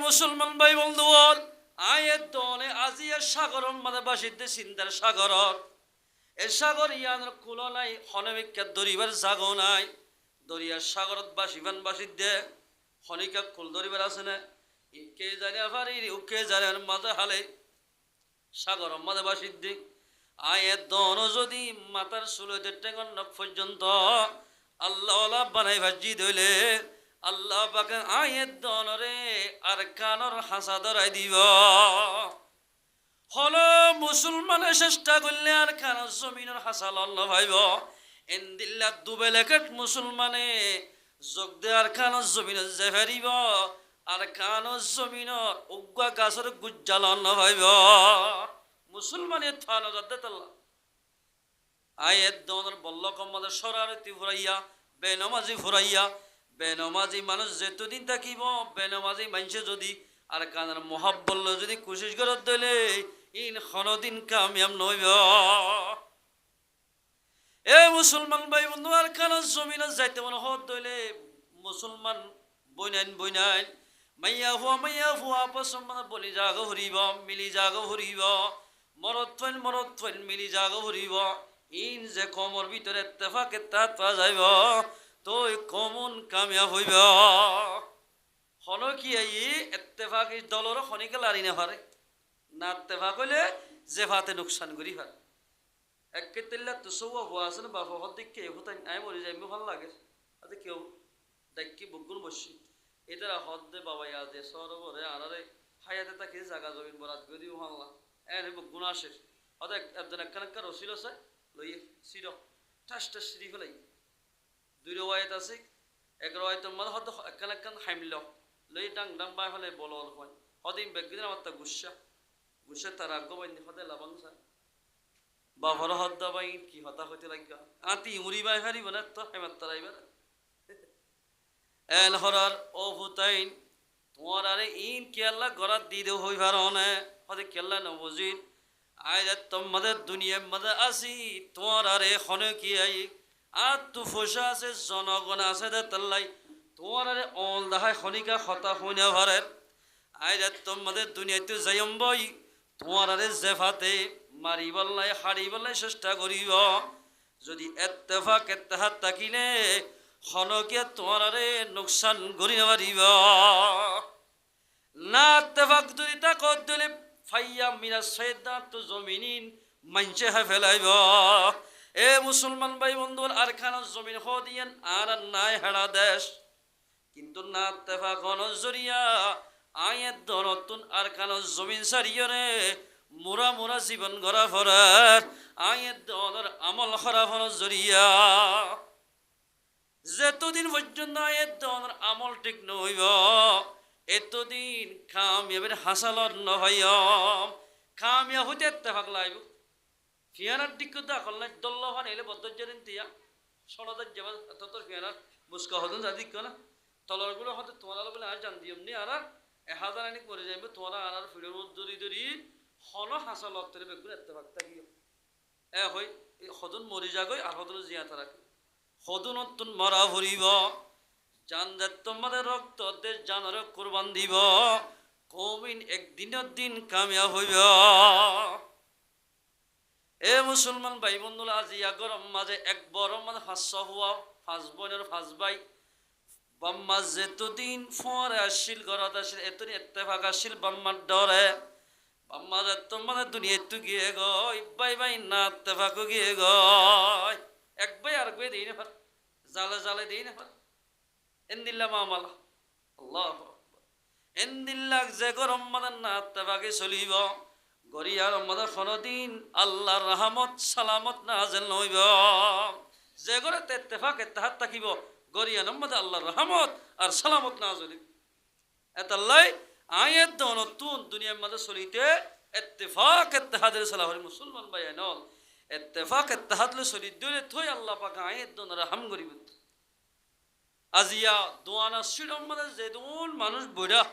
মুসলমান ভাই বন্ধুগণ, আয়ের দলে আজিয়া সাগর মানে বাসিতে চিন্তার সাগর এ সাগর ইয়ানোর কুলো নাই হনবিক্ষা দরিবার জাগো নাই দরিয়ার সাগরত বাসিবান বাসিদে হনিকা কুল দরিবার আছে না কে জানে পারি উকে জানে মাঝে হালে সাগর মাঝে বাসিদ্দি আয়ের দন যদি মাতার সুলতে টেঙ্গন নখ পর্যন্ত আল্লাহ বানাই ভাজি দইলে আল্লাহ পাকে আয়ের দনরে আর কানর হাসা ধরাই দিব হলো মুসলমানে চেষ্টা করলে আর কানর জমিনের হাসা লল্ল ভাইব এন্দিল্লা দুবেলেকেট মুসলমানে যোগ দে আর কানর জমিনের যে ফেরিব আর কানর জমিনের উগ্গা গাছের গুজ্জা লল্ল ভাইব মুসলমানে থানো যাতে তাল্লা আয়ের দনের বল্ল কম্মাদের সরারতি ফুরাইয়া বেনমাজি ফুরাইয়া বেনমাজি মানুষ যেতদিন থাকিব বেনমাজি মানুষে যদি আর কানের মহাব্বল্য যদি কোশিশ করত দিলে ইন খনদিন কামিয়াব নইব এ মুসলমান ভাই বন্ধু আর কানের জমিনে যাইতে মনে হত দইলে মুসলমান বইনাইন মাইয়া হুয়া পছন্দ বলি জাগ ফুরিব মিলি জাগ ফুরিব মরত থইন মিলি জাগ ফুরিব ইন যে কমর ভিতরে ইত্তেফাকে তাত পাওয়া যাইব তুই কমন কামিয়াব হইব হন কি এই ইত্তেফাক দলর খনিকে লারি না পারে না ইত্তেফাক হইলে যে ফাতে নোকসান করি পারে একে তেল্লা তো সৌয়া হওয়া আছে না বাবা হত দেখে হতাই আই মরি যাই ভাল লাগে আরে কেউ দেখি বুকুর বসি এটারা হদ দে বাবা ইয়া দে সরবরে আরে হায়াতে তাকে জায়গা জমিন বরাত করে দিও হাল্লা এনে বুকুন আসে হতে একজন একখানা রসিল আছে লইয়ে সির ঠাসটা সিঁড়ি ফেলাই দুই রওয়ায়ত আছে এক রওয়ায়তের মধ্যে হয়তো একখান হাইমল লই ডাং বাই ফেলে বল হয় হদিন বেগদিন আমার তা গুসা তার আগ্যবাইনি হদে লাভাংসা বাবার হদ দাবাই কি হতা হইতে লাগা আতি উড়ি বাই হারিব না তো হেমাত তারাইবার এল হরার ও ভুতাইন তোমার আরে ইন কেল্লা গরাত দি দেও হইবার অনে হদে কেল্লা নবজির আইরে তোমাদের দুনিয়ার মধ্যে আসি তোমার আরে খনে কি আই আর তু ফসা আছে জনগণ আছে দে তাল্লাই তোমার আরে অল দাহাই খনিকা খতা হইনা ভারের আইরে তোমাদের দুনিয়াতে যাইম বই তোমার আরে জেফাতে মারিবাল্লাই হারিবাল্লাই চেষ্টা করিব যদি ইত্তেফাক ইত্তেহাদ থাকিলে খনকে তোমার আরে নোকসান করি না পারিব না ইত্তেফাক যদি তা কর দিলে ফাইয়া মিনা সৈদা তো জমিনিন মানছে হা ফেলাইব এ মুসলমান ভাই বন্ধু আর খান জমিন হদিয়েন আর নাই হেড়া দেশ কিন্তু না ইত্তেফাক জরিয়া আয়ের দনতুন আর খান জমিন সারিয়রে মোরা জীবন গড়া ফরার আয়ের দনের আমল খরা ফর জরিয়া যেতদিন পর্যন্ত আয়ের দনের আমল ঠিক নইব এতদিন কামিয়াবের হাসালর নহয় কামিয়া হইতে ইত্তেফাক লাইব ফিয়ানার দিক দাখল নাই দল্লহান এলে বদ্দজারিন তিয়া সনদের যাবা তোর ফিয়ানার মুস্কা হদন জাদিক না তলরগুলো হতে তোমার বলে আর জান দিয়ম নি আর 1000 আনি করে যাইবে তোমার আর ফিডর দরি হন হাসালত তরে বেগুন ইত্তেফাক থাকিও এ হই হদন মরি যাগই আর হদন জিয়া তারা হদনতুন মরা ভরিব জান যে তোমাদের রক্ত দেশ জানার কুরবান দিব কমিন একদিনের দিন কামিয়াব হইব এ মুসলমান ভাই বন্ধুরা আজি গরম মাঝে এক বড় মানে 500 হওয়া 5 বোনের 5 ভাই বাম্মা যেতদিন ফরে আসিল ঘরত আসিল এতদিন ইত্তেফাক আসিল বাম্মার ডরে বাম্মা যে তোমাদের দুনিয়া একটু গিয়ে গই ভাই না ইত্তেফাক গিয়ে গই এক ভাই আর ভাই দিই না জালে দিই না এন্দিল্লা মামালা আল্লাহ এন্দিল্লা যে গরম মাদার না ইত্তেফাকে চলিব গরিয়ার মধ্যে কোনদিন আল্লাহর রহমত সালামত নাযিল হইব যে ঘরে ইত্তেফাক ইত্তেহাদ থাকিব গরিয়ার মধ্যে আল্লাহর রহমত আর সালামত নাযিল এতাল্লাই আয়াত দনতুন দুনিয়ার মধ্যে চলিতে ইত্তেফাক ইত্তেহাদের সালাহর মুসলমান ভাই নল ইত্তেফাক ইত্তেহাদ লে চলি দলে থই আল্লাহ পাক আয়াত দন রহম করিব আজিয়া দোয়ানা সিডম মধ্যে যে দুন মানুষ বুড়া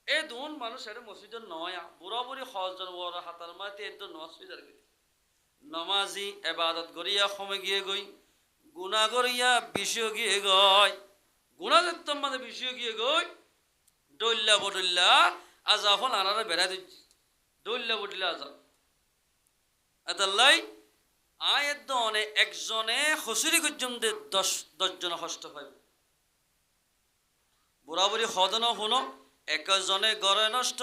এ দুন মানুষ এটা মসজিদের নয় বুড়া বুড়ি হজন বড় হাতার মাতে এত নসিদার গই নমাজি ইবাদত করিয়া সময় গিয়ে গই গুনাহ করিয়া বিষয় গিয়ে গই গুনাহ যেত মানে বিষয় গিয়ে গই ডইল্লা বডল্লা আজাফল আনারে বেড়া দিচ্ছি ডইল্লা বডল্লা আজাব এতাল্লাই আয়ের দনে একজনে হসুরি পর্যন্ত 10 হস্ত পাইব বুড়াবুড়ি হদন শুনো একজনে গড়ে নষ্ট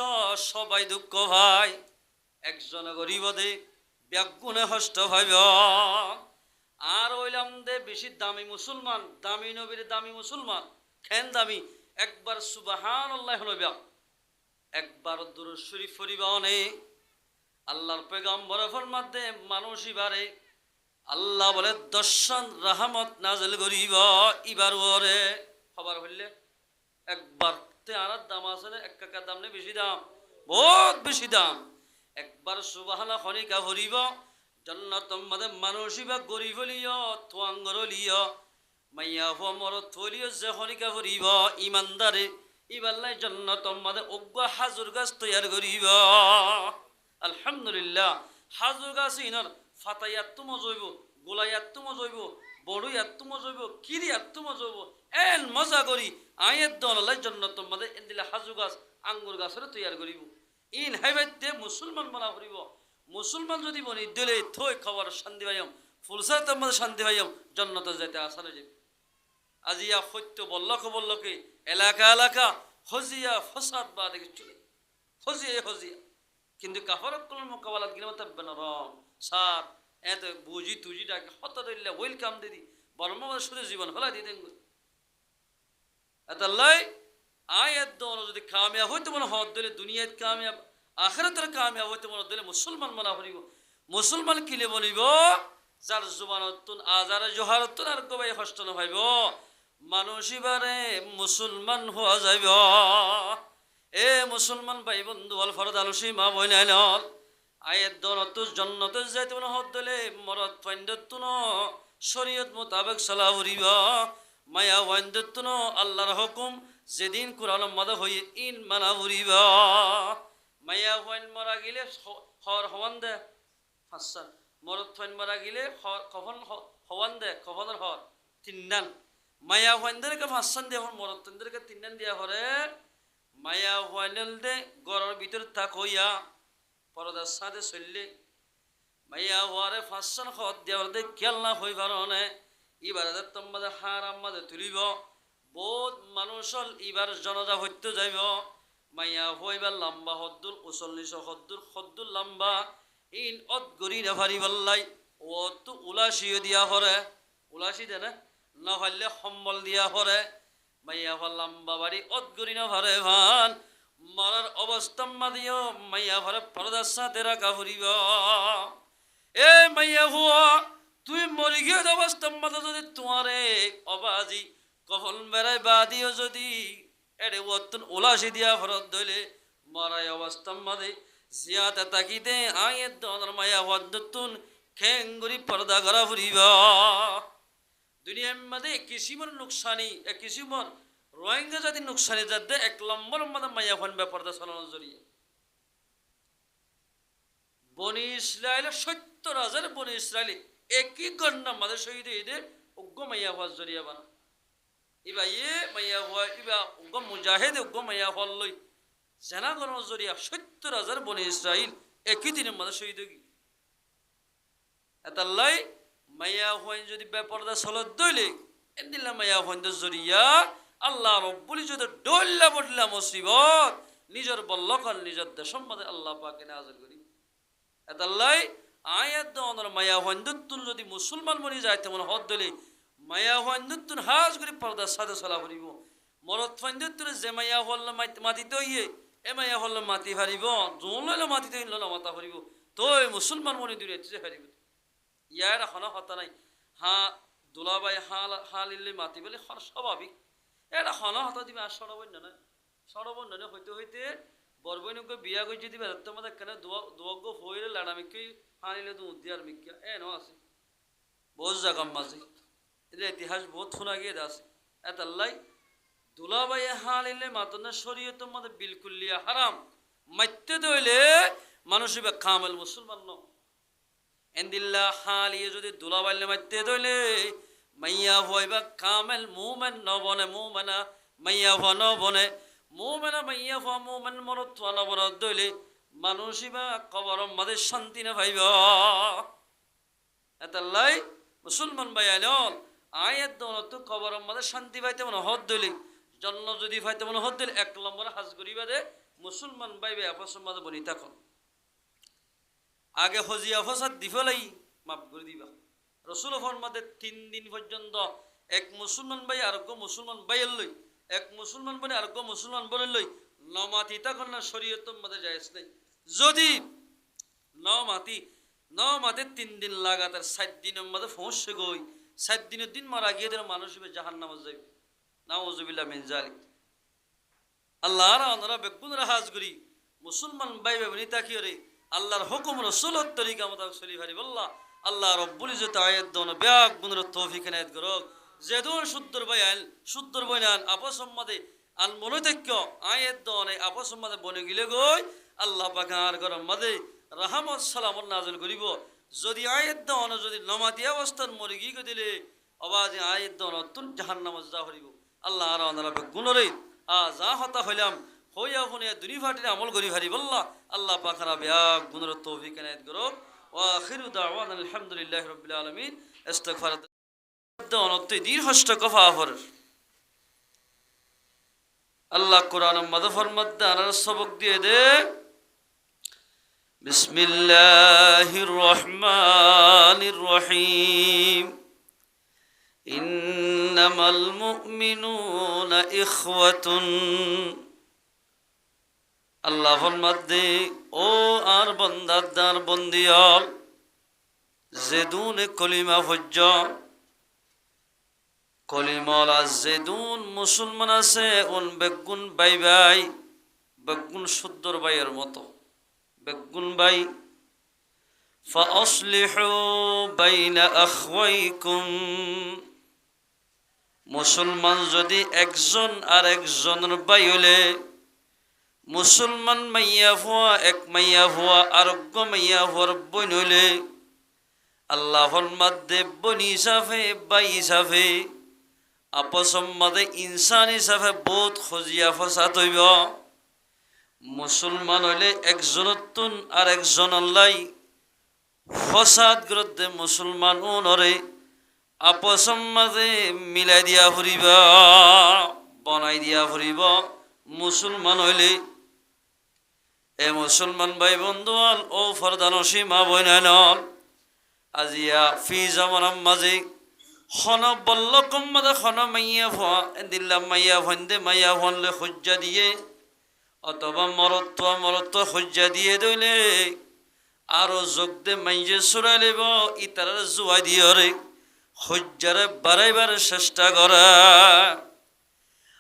সবাই দুঃখ ভাই একজনে গরিব দে ব্যাগুণে হস্ত ভাইব আর ওইলাম দে বেশি দামি মুসলমান দামি নবীর দামি মুসলমান খেন দামি একবার সুবহানাল্লাহ হলো একবার দুরূদ শরীফ পড়িবা অনেক আল্লাহর পয়গম্বর ফরমাতে মানুষ ইবারে আল্লাহ বলে দর্শন রহমত নাজিল করিব ইবার ওরে খবর হইলে একবার তে আরার দাম আছে না এক কাকার দাম নেই বেশি দাম বহুত বেশি দাম একবার সুবহানাল্লাহ খনিকা ভরিব জান্নাত মধ্যে মানুষ ইবা গরিব লিও তোয়াঙ্গর লিও মাইয়া হো মরত থলিও যে খনিকা ভরিব ইমানদারে ইবাল্লাই জান্নাত মধ্যে অজ্ঞ হাজুর গাছ তৈয়ার করিব আলহামদুলিল্লাহ হাজুর গাছ ইনার ফাতাইয়াত মজইব গোলাইয়াত মজইব বড়ইয়াত মজইব কিরিয়াত মজইব এন মজা করি আয়ের দলাই জান্নাত মধ্যে এন্দিলা হাজু গাছ আঙ্গুর গাছের তৈয়ার করিব ইন হাইবাইতে মুসলমান বলা করিব মুসলমান যদি বনি দিলে থই খবর শান্তি পাইম ফুলসার মধ্যে শান্তি পাইম জান্নাতে যাইতে আসানো যাবে আজিয়া সত্য বল্লকে এলাকা এলাকা হজিয়া ফসাদ বা দেখে চলে হজিয়া কিন্তু কাফারক কল মোকাবেলা গিয়ে থাকবে না রং সার এত বুঝি তুজি ডাকে হত দিলে ওয়েলকাম দিদি বর্ম শুধু জীবন ফেলা দিয়ে দেন এত লাই আয়ের দল যদি কামিয়াব হইতে মনে হত দিলে দুনিয়াত কামিয়াব আখিরাতের কামিয়াব হইতে মনে দিলে মুসলমান মানা করিব মুসলমান কিলে বলিব যার জুবানতুন আজার জোহারতুন আর কবাই হস্ত না ভাইব মানুষ এবারে মুসলমান হওয়া যাইব এ মুসলমান ভাই বন্ধু আল ফরদ আলসি মা বইনাইল আয়ের দলত জন্নতে যাইতে মনে হত দিলে মরত ফাইন্দতুন শরীয়ত মোতাবেক চলা উড়িব মায়া ওয়াইন্দতুন আল্লাহর হুকুম যেদিন কোরআন মাদা হয়ে ইন মানা উড়িব মায়া ওয়াইন মারা গেলে হর হওয়ান দে ফাঁসান মরত ফাইন মারা গেলে কখন হওয়ান দে কখনের হর তিনদান মায়া ওয়াইনদেরকে ফাঁসান দিয়ে মরত তিনদেরকে তিনদান দিয়া হরে মায়া ওয়াইনল দে গড়ের ভিতর থাক হইয়া পরদার সাথে চললে মাইয়া হওয়ারে ফাঁসান খত দেওয়ার দে খেয়াল না হই পারে এবার তোমাদের হার আমাদের তুলিব বহুত মানুষ এবার জনজা হইতে যাইব মাইয়া হইবার লম্বা হদ্দুল 39 হদ্দুল লম্বা ইন অত গরি না ভারি বললাই ও তো উলাসিও দিয়া হরে উলাসি দে না হইলে সম্বল দিয়া হরে মাইয়া হল লম্বা বাড়ি অত গরি না ভারে ভান মরার অবস্থা মাদিও মাইয়া ভরে পরদার সাথে রাখা ফুরিব এ মাইয়া হুয়া তুই মরি গিয়ে অবস্থা মাদা যদি তোমারে অবাজি কখন বেড়াই বাদিও যদি এরে ওতন ওলাসি দিয়া ভরত দইলে মরাই অবস্থা মাদে জিয়াতে তাকিতে আয়ের দনের মাইয়া হদ্দতুন খেঙ্গুরি পর্দা করা ফুরিব দুনিয়ার মধ্যে কিসিমর নুকসানি কিসিমর রোহিঙ্গা জাতি নুকসানি যাতে 1 নম্বর মধ্যে মাইয়া হন ব্যাপারটা চালানোর জড়িয়ে বনি ইসরায়েলের 70,000 বনি ইসরায়েলি একই ঘটনা মাঝে শহীদ ঈদের উগ্র মাইয়া হওয়ার জড়িয়ে বানা ইবা মাইয়া হওয়া ইবা উগ্র মুজাহিদ উগ্র মাইয়া হওয়ার লই জেনা করানোর জড়িয়া 70,000 বনি ইসরায়েল একই দিনের মাঝে শহীদ হয়ে এটার লাই মাইয়া হওয়াই যদি ব্যাপারটা চলত দইলে এদিন মাইয়া হওয়ার জড়িয়া আল্লাহ রব্বুল যদি ডল্লা বডলা মুসিবত নিজের বল্লকন নিজের দেশের মধ্যে আল্লাহ পাকে নাযিল করি এতাল্লাই আয়াত দনের মায়া হন্দুতুন যদি মুসলমান মরি যাইতে মনে হদ দিলে মায়া হন্দুতুন হাজ করে পর্দার সাথে চলা করিব মরত হন্দুতুন যে মায়া হল মাটিতে হইয়ে এ মায়া হল মাটি হারিব জোন লইলে মাটিতে হইল না মাথা হারিব তই মুসলমান মরি দূরে হারিব ইয়ার হনা হতা নাই হা দুলাবাই হালিলে মাটি বলে স্বাভাবিক এটা হনা হতা দিবে আর সরবন্য না সরবন্য হইতে হইতে বরবৈনকে বিয়া করে যদি তোমাদের কেন দুয়াগ্য হইলে লাড়ামিকে হানিলে তো উদ্দিয়ার মিক্কা ন আছে বহুত জায়গার মাঝে এদের ইতিহাস বহুত শোনা গিয়ে আছে এতাল্লাই দুলাবাই হালিলে মাতনা শরীয়ত মধ্যে বিলকুলিয়া হারাম মাইতে দইলে মানুষ খামেল মুসলমান ন এন্দিল্লা হালিয়ে যদি দুলাবাইলে মাইতে দইলে মাইয়া হইবা কামেল মুমেন ন বনে মুমেনা মাইয়া হ ন বনে মোমেনা মাইয়া ফুয়া মোমেন মরত ফুয়া নবরত দইলে মানুষই বা কবর মাঝে শান্তি না পাইব এতাল্লাই মুসলমান ভাই আইনল আয়াত দৌলত কবর মাঝে শান্তি পাইতে মনে হদ দইলে জন্ম যদি পাইতে মনে হদ দিলে 1 নম্বর হাজ করিবা দে মুসলমান ভাই ভাই আপস মাঝে বনি থাকুন আগে হজিয়া ফসাদ দিফলাই মাফ করে দিবা রসুল ফরমাতে 3 দিন পর্যন্ত এক মুসলমান ভাই আর মুসলমান ভাইয়ের লই এক মুসলমান বনে আর মুসলমান বনে লই নমাতি তখন না শরীয়ত মধ্যে জায়েজ নাই যদি নমাতে 3 দিন লাগাতার 7 দিনের মধ্যে পৌঁছে গই 7 দিনের দিন মারা গিয়ে দিন মানুষ জাহান্নামে যাবে নাউযুবিল্লাহ মিন যালিক আল্লাহর আমরা বেগুনরা হাজ করি মুসলমান ভাই বনি তাকিয়ে আল্লাহর হুকুম রাসূলের তরিকা মতো চলি ভারি বল্লাহ আল্লাহ রব্বুল ইজ্জত আয়াত দন ব্যাগ গুণর তৌফিক এনায়েত করুক যেদুন শুদ্ধর বয়ান আপস মধ্যে আল মনোতক্য আয়াত দন আপস মধ্যে বনে গিলে গই আল্লাহ পাক আর গরম মধ্যে রহমত সালাম নাযিল করিব যদি আয়াত দন যদি নমাতি অবস্থার মরে গিয়ে দিলে আওয়াজে আয়াত দন তুন জাহান্নামে যা হরিব আল্লাহ আর আমরা বেগুনরে যা হতা হইলাম হইয়া ফোনে দুনি ফাটির আমল করি ভারি বল্লাহ আল্লাহ পাক আর ব্যাগ গুণর তৌফিক এনায়েত করুক وآخر دعوانا الحمد لله رب العالمين استغفر دون التدير هشت كفافر الله قرآن مدفر مدان السبق دي بسم الله الرحمن الرحيم إنما المؤمنون إخوة আল্লাহ ফরমাতে ও আর বান্দাদার বন্দিয়াল জেদুন কলিমা ফজ্জ কলিমালা জেদুন মুসলমান আছে উন বেগুন বাই বাই বেগুন শুদ্ধর বাইয়ের মতো বেগুন বাই ফাসলিহু বাইনা আখওয়াইকুম মুসলমান যদি একজন আর একজনের বাই হলে মুসলমান মাইয়া ফুয়া এক মাইয়া ফুয়া আরোগ্য মাইয়া ফুয়ার বই নইলে আল্লাহর মাধ্যে বনি হিসাবে বাই হিসাবে আপসম মাদে ইনসান হিসাবে বহুত খজিয়া ফসাদ হইব মুসলমান হইলে একজনতুন আর একজন আল্লাহ ফসাদ গ্রদ্ধে মুসলমান নরে আপসম মাদে মিলাই দিয়া ফুরিবা বনাই দিয়া ফুরিব মুসলমান হইলে এ মুসলমান ভাই বন্ধুয়াল ও ফরদানসী মা বইনাল আজিয়া ফি জামানাম মাঝে খন বল্লকম মাঝে খন মাইয়া ফোয়া দিল্লা মাইয়া ফন্দে মাইয়া ফনলে সজ্জা দিয়ে অথবা মরত্ব সজ্জা দিয়ে দইলে আরো যোগ দে মাইজে চুরাই লইব ইতার জুয়াই দিয়ে রে সজ্জারে বাড়াইবার চেষ্টা করা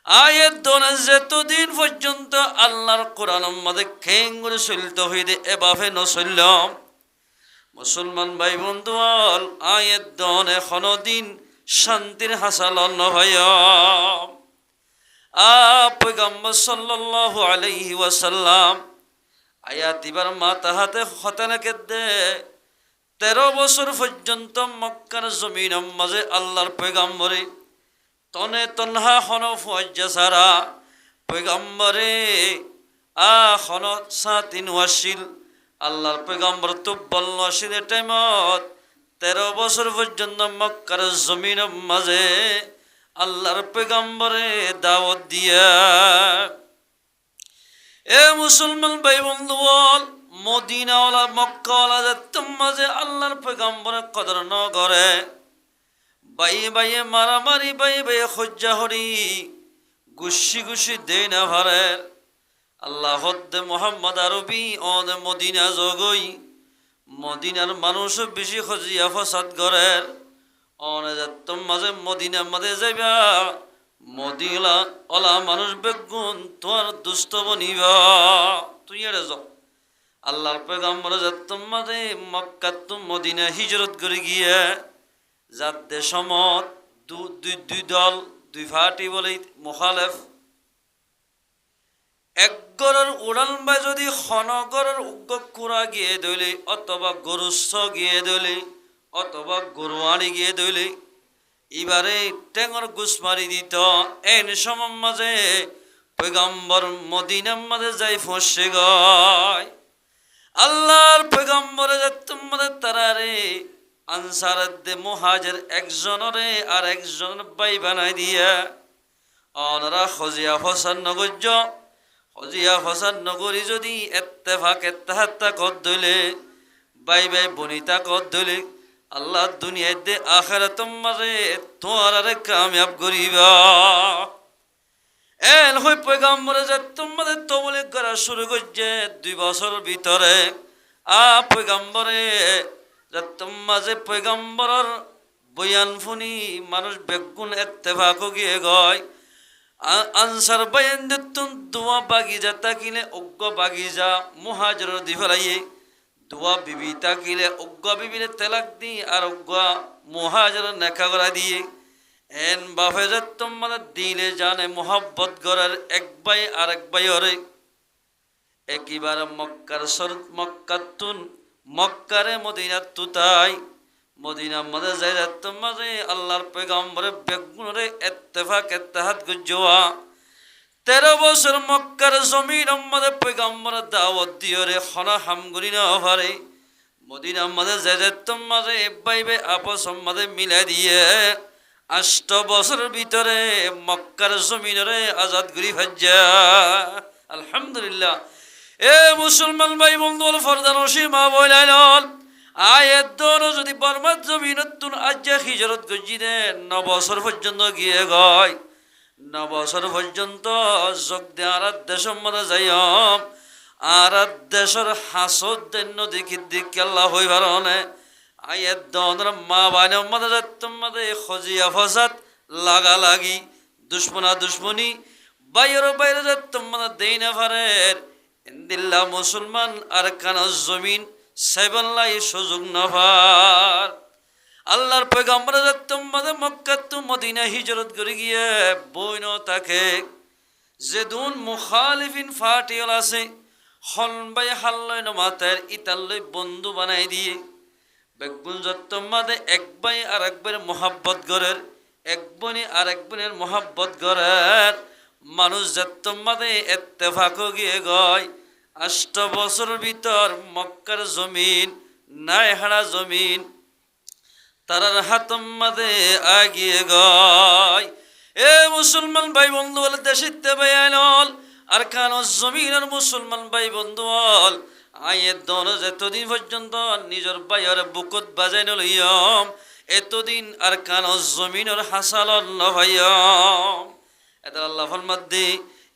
আয়াত দোনা যতদিন পর্যন্ত আল্লাহর কোরআনের মধ্যে খেং করে চলতে হইতে এভাবে নচললাম মুসলমান ভাই বন্ধুয়াল আয়াত দনে কোনদিন শান্তির হাসাল নভয় পয়গম্বর সাল্লাল্লাহু আলাইহি ওয়াসাল্লাম আয়াত ইবার মাতা হাতে খতনাকে দে 13 বছর পর্যন্ত মক্কার জমিনের মাঝে আল্লাহর পয়গম্বরে তনে তনহা খন ফজ্জা সারা পয়গম্বরে খন সাতিন ওয়াসিল আল্লাহর পয়গম্বর তুব্বল ওয়াসিলের টাইমত 13 বছর পর্যন্ত মক্কার জমিনের মাঝে আল্লাহর পয়গম্বরে দাওয়াত দিয়া এ মুসলমান ভাই বন্ধু বল মদিনাওয়ালা মক্কাওয়ালা যাতে মাঝে আল্লাহর পয়গম্বরের কদর ন করে বাইয়ে মারামারি বাইয়ে খজ্জা হরি গুসি দে না ভারের আল্লাহ হদ্দে মোহাম্মদ আরবি অদে মদিনা জগই মদিনার মানুষ বেশি খজিয়া ফসাদ গরের অনে যাত মাঝে মদিনা মাঝে যাইবা মদিনা ওলা মানুষ বেগুন তোমার দুষ্ট বনিবা তুই এড়ে যাও আল্লাহর পয়গম্বর যাত মাঝে মক্কা তো মদিনা হিজরত করে গিয়ে যাতে সমত দুই দল দুই ফাটি বলে মুখালেফ এক গরের উড়াল বা যদি খনগরের উগ্র কুড়া গিয়ে দইলে অথবা গরুস্ব গিয়ে দইলে অথবা গরুয়ানি গিয়ে দইলে এবারে টেঙর গুছ মারি দিত এন সময় মাঝে পয়গম্বর মদিনার মাঝে যাই ফসে গয় আল্লাহর পয়গম্বরে তোমাদের তারারে আনসার দে মুহাজির একজনরে আর একজন ভাই বানাই দিয়া অনরা খজিয়া ফসান নগর্য খজিয়া ফসান নগরী যদি এত্তেফাক এত্তাহাত্তা কদ দইলে বাই বাই বনিতা কদ দইলে আল্লাহ দুনিয়ায় দে আখিরাত মাঝে তোমারে কামিয়াব করিবা এন হই পয়গম্বরে যে তোমাদের তবলিগ করা শুরু করছে 2 বছর ভিতরে পয়গম্বরে যে তোমাজে পয়গম্বরের বয়ান শুনি মানুষ বেগুন এত্তেফাক গিয়ে গয় আনসার বয়ান দিতুন দোয়া বাগিজা তাকিলে অজ্ঞ বাগিজা মুহাজির দি ফেলাইয়ে দোয়া বিবি তাকিলে অজ্ঞ বিবিরে তেলাক দি আর অজ্ঞ মুহাজির নেকা করা দিয়ে এন বাফে যে তোমাদের দিলে জানে মোহাব্বত করার এক ভাই আর এক ভাই ওরে একইবার মক্কার শরত মক্কাতুন মক্কারে মদিনা তুতাই মদিনা মধ্যে যাই তোমারে আল্লাহর পয়গম্বরে বেগুনরে ইত্তেফাক ইত্তেহাদ গুজওয়া 13 বছর মক্কার জমিন মধ্যে পয়গম্বর দাওয়াত দিওরে খনা হামগুরি না পারে মদিনা মধ্যে যাই তোমারে ভাই ভাই আপস মধ্যে মিলাই দিয়ে 8 বছরের ভিতরে মক্কার জমিনরে আজাদ করি ভাজ্জা আলহামদুলিল্লাহ এ মুসলমান ভাই বন্ধু ফরদান সীমা বইলাইল আয়াত দোন যদি বর্মাত জমিনতুন আজ্জা হিজরত গজিদে 9 বছর পর্যন্ত গিয়ে গয় 9 বছর পর্যন্ত যোগ দে আরাত দেশের মধ্যে যাইম আরাত দেশের হাসদ দৈন্য দেখি দিক আল্লাহ হই ভারনে আয়াত দনের মা বানের মধ্যে তোমাদের খজিয়া ফসাদ লাগা লাগি দুশ্মনা দুশ্মনী বাইরে বাইরে যে তোমাদের দেই না পারের ইন্দিল্লা মুসলমান আর কানা জমিন সাইবাল্লাই সুযোগ নভার আল্লাহর পয়গম্বর যে তোমাদের মক্কা তু মদিনা হিজরত করে গিয়ে বইন তাকে যেদুন মুখালিফিন ফাটিয়াল আছে হন বাই হাল্লয় নমাতের ইতাল্লয় বন্ধু বানাই দিয়ে বেগুন যত্তমাদে এক ভাই আর এক ভাইয়ের মোহাব্বত গড়ের এক বোনে আর এক বোনের মোহাব্বত গড়ের মানুষ যত্তমাদে ইত্তেফাক গিয়ে গয় 8 বছর ভিতর মক্কার জমিন নাই হারা জমিন তারার হাতম মাদে আগিয়ে গয় এ মুসলমান ভাই বন্ধু বলে দেশিতে বেয়াল আর কান জমিনের মুসলমান ভাই বন্ধু বল আয়ের দন এতদিন পর্যন্ত নিজের বাইয়ের বুকত বাজাই নলইয়ম এতদিন আর কান জমিনের হাসাল নভাইয়ম এটা আল্লাহ ফরমাদ্দি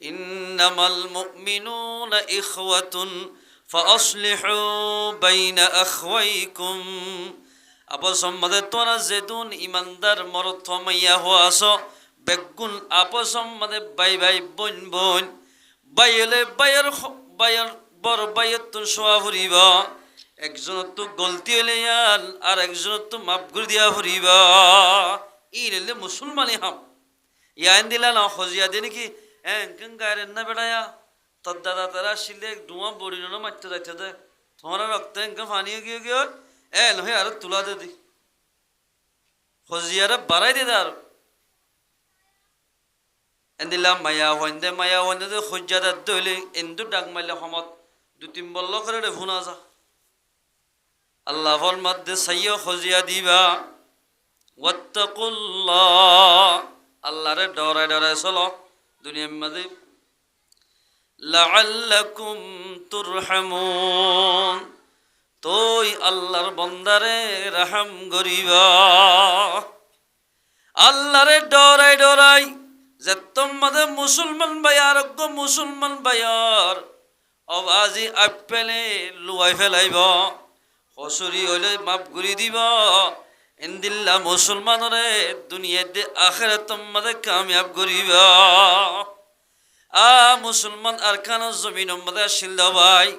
ইন্নামাল মুমিনুনা ইখওয়াতুন ফাসলিহু বাইনা আখওয়াইকুম আপস মধ্যে তোরা যেদুন ইমানদার মরত মাইয়া হওয়াছ বেগুন আপস মধ্যে বাই বাই বোন বোন বাইলে বাইয়ের বাইয়ের বড় বাইয়ের তো শোয়া ফুরিব একজনের তো গলতি হলে আর একজনের তো মাফ করে দিয়া ফুরিব ই রেলে মুসলমানি হাম ইয়ান দিলা না খজিয়া দিয়ে নাকি হ্যাঁ গায়ের না বেড়ায়া তোর দাদা তারা শিলে ডুয়া বড়ি না মারতে যাইতে দে তোমার রক্ত ফানিয়ে গিয়ে গিয়ে এ নহে আর তুলা দে দি খজিয়ারে বাড়াই দে আর এন্দিলা মায়া হইন্দে খজ্জাদার দইলে এন্দু ডাক মাইলে সমত 2-3 বল্ল করে ভুনা যা আল্লাহর মধ্যে সাইয় খজিয়া দিবা ওয়াত্তাকুল্লাহ আল্লাহরে ডরায় ডরায় চলো দুনিয়ার মধ্যে লাআল্লাকুম তুরহামুন তোই আল্লাহর বন্দারে রহম করিবা আল্লাহরে ডরাই ডরাই যে তোমাদের মুসলমান ভাই আরোগ্য মুসলমান ভাইয়ার অবাজি আপেলে লুয়াই ফেলাইব হসুরি হইলে মাফ করে দিব ইন্দিল্লা মুসলমানরে দুনিয়াতে আখিরাত তোমাদের কামিয়াব করিবা মুসলমান আর খান জমিন মধ্যে আসিল ভাই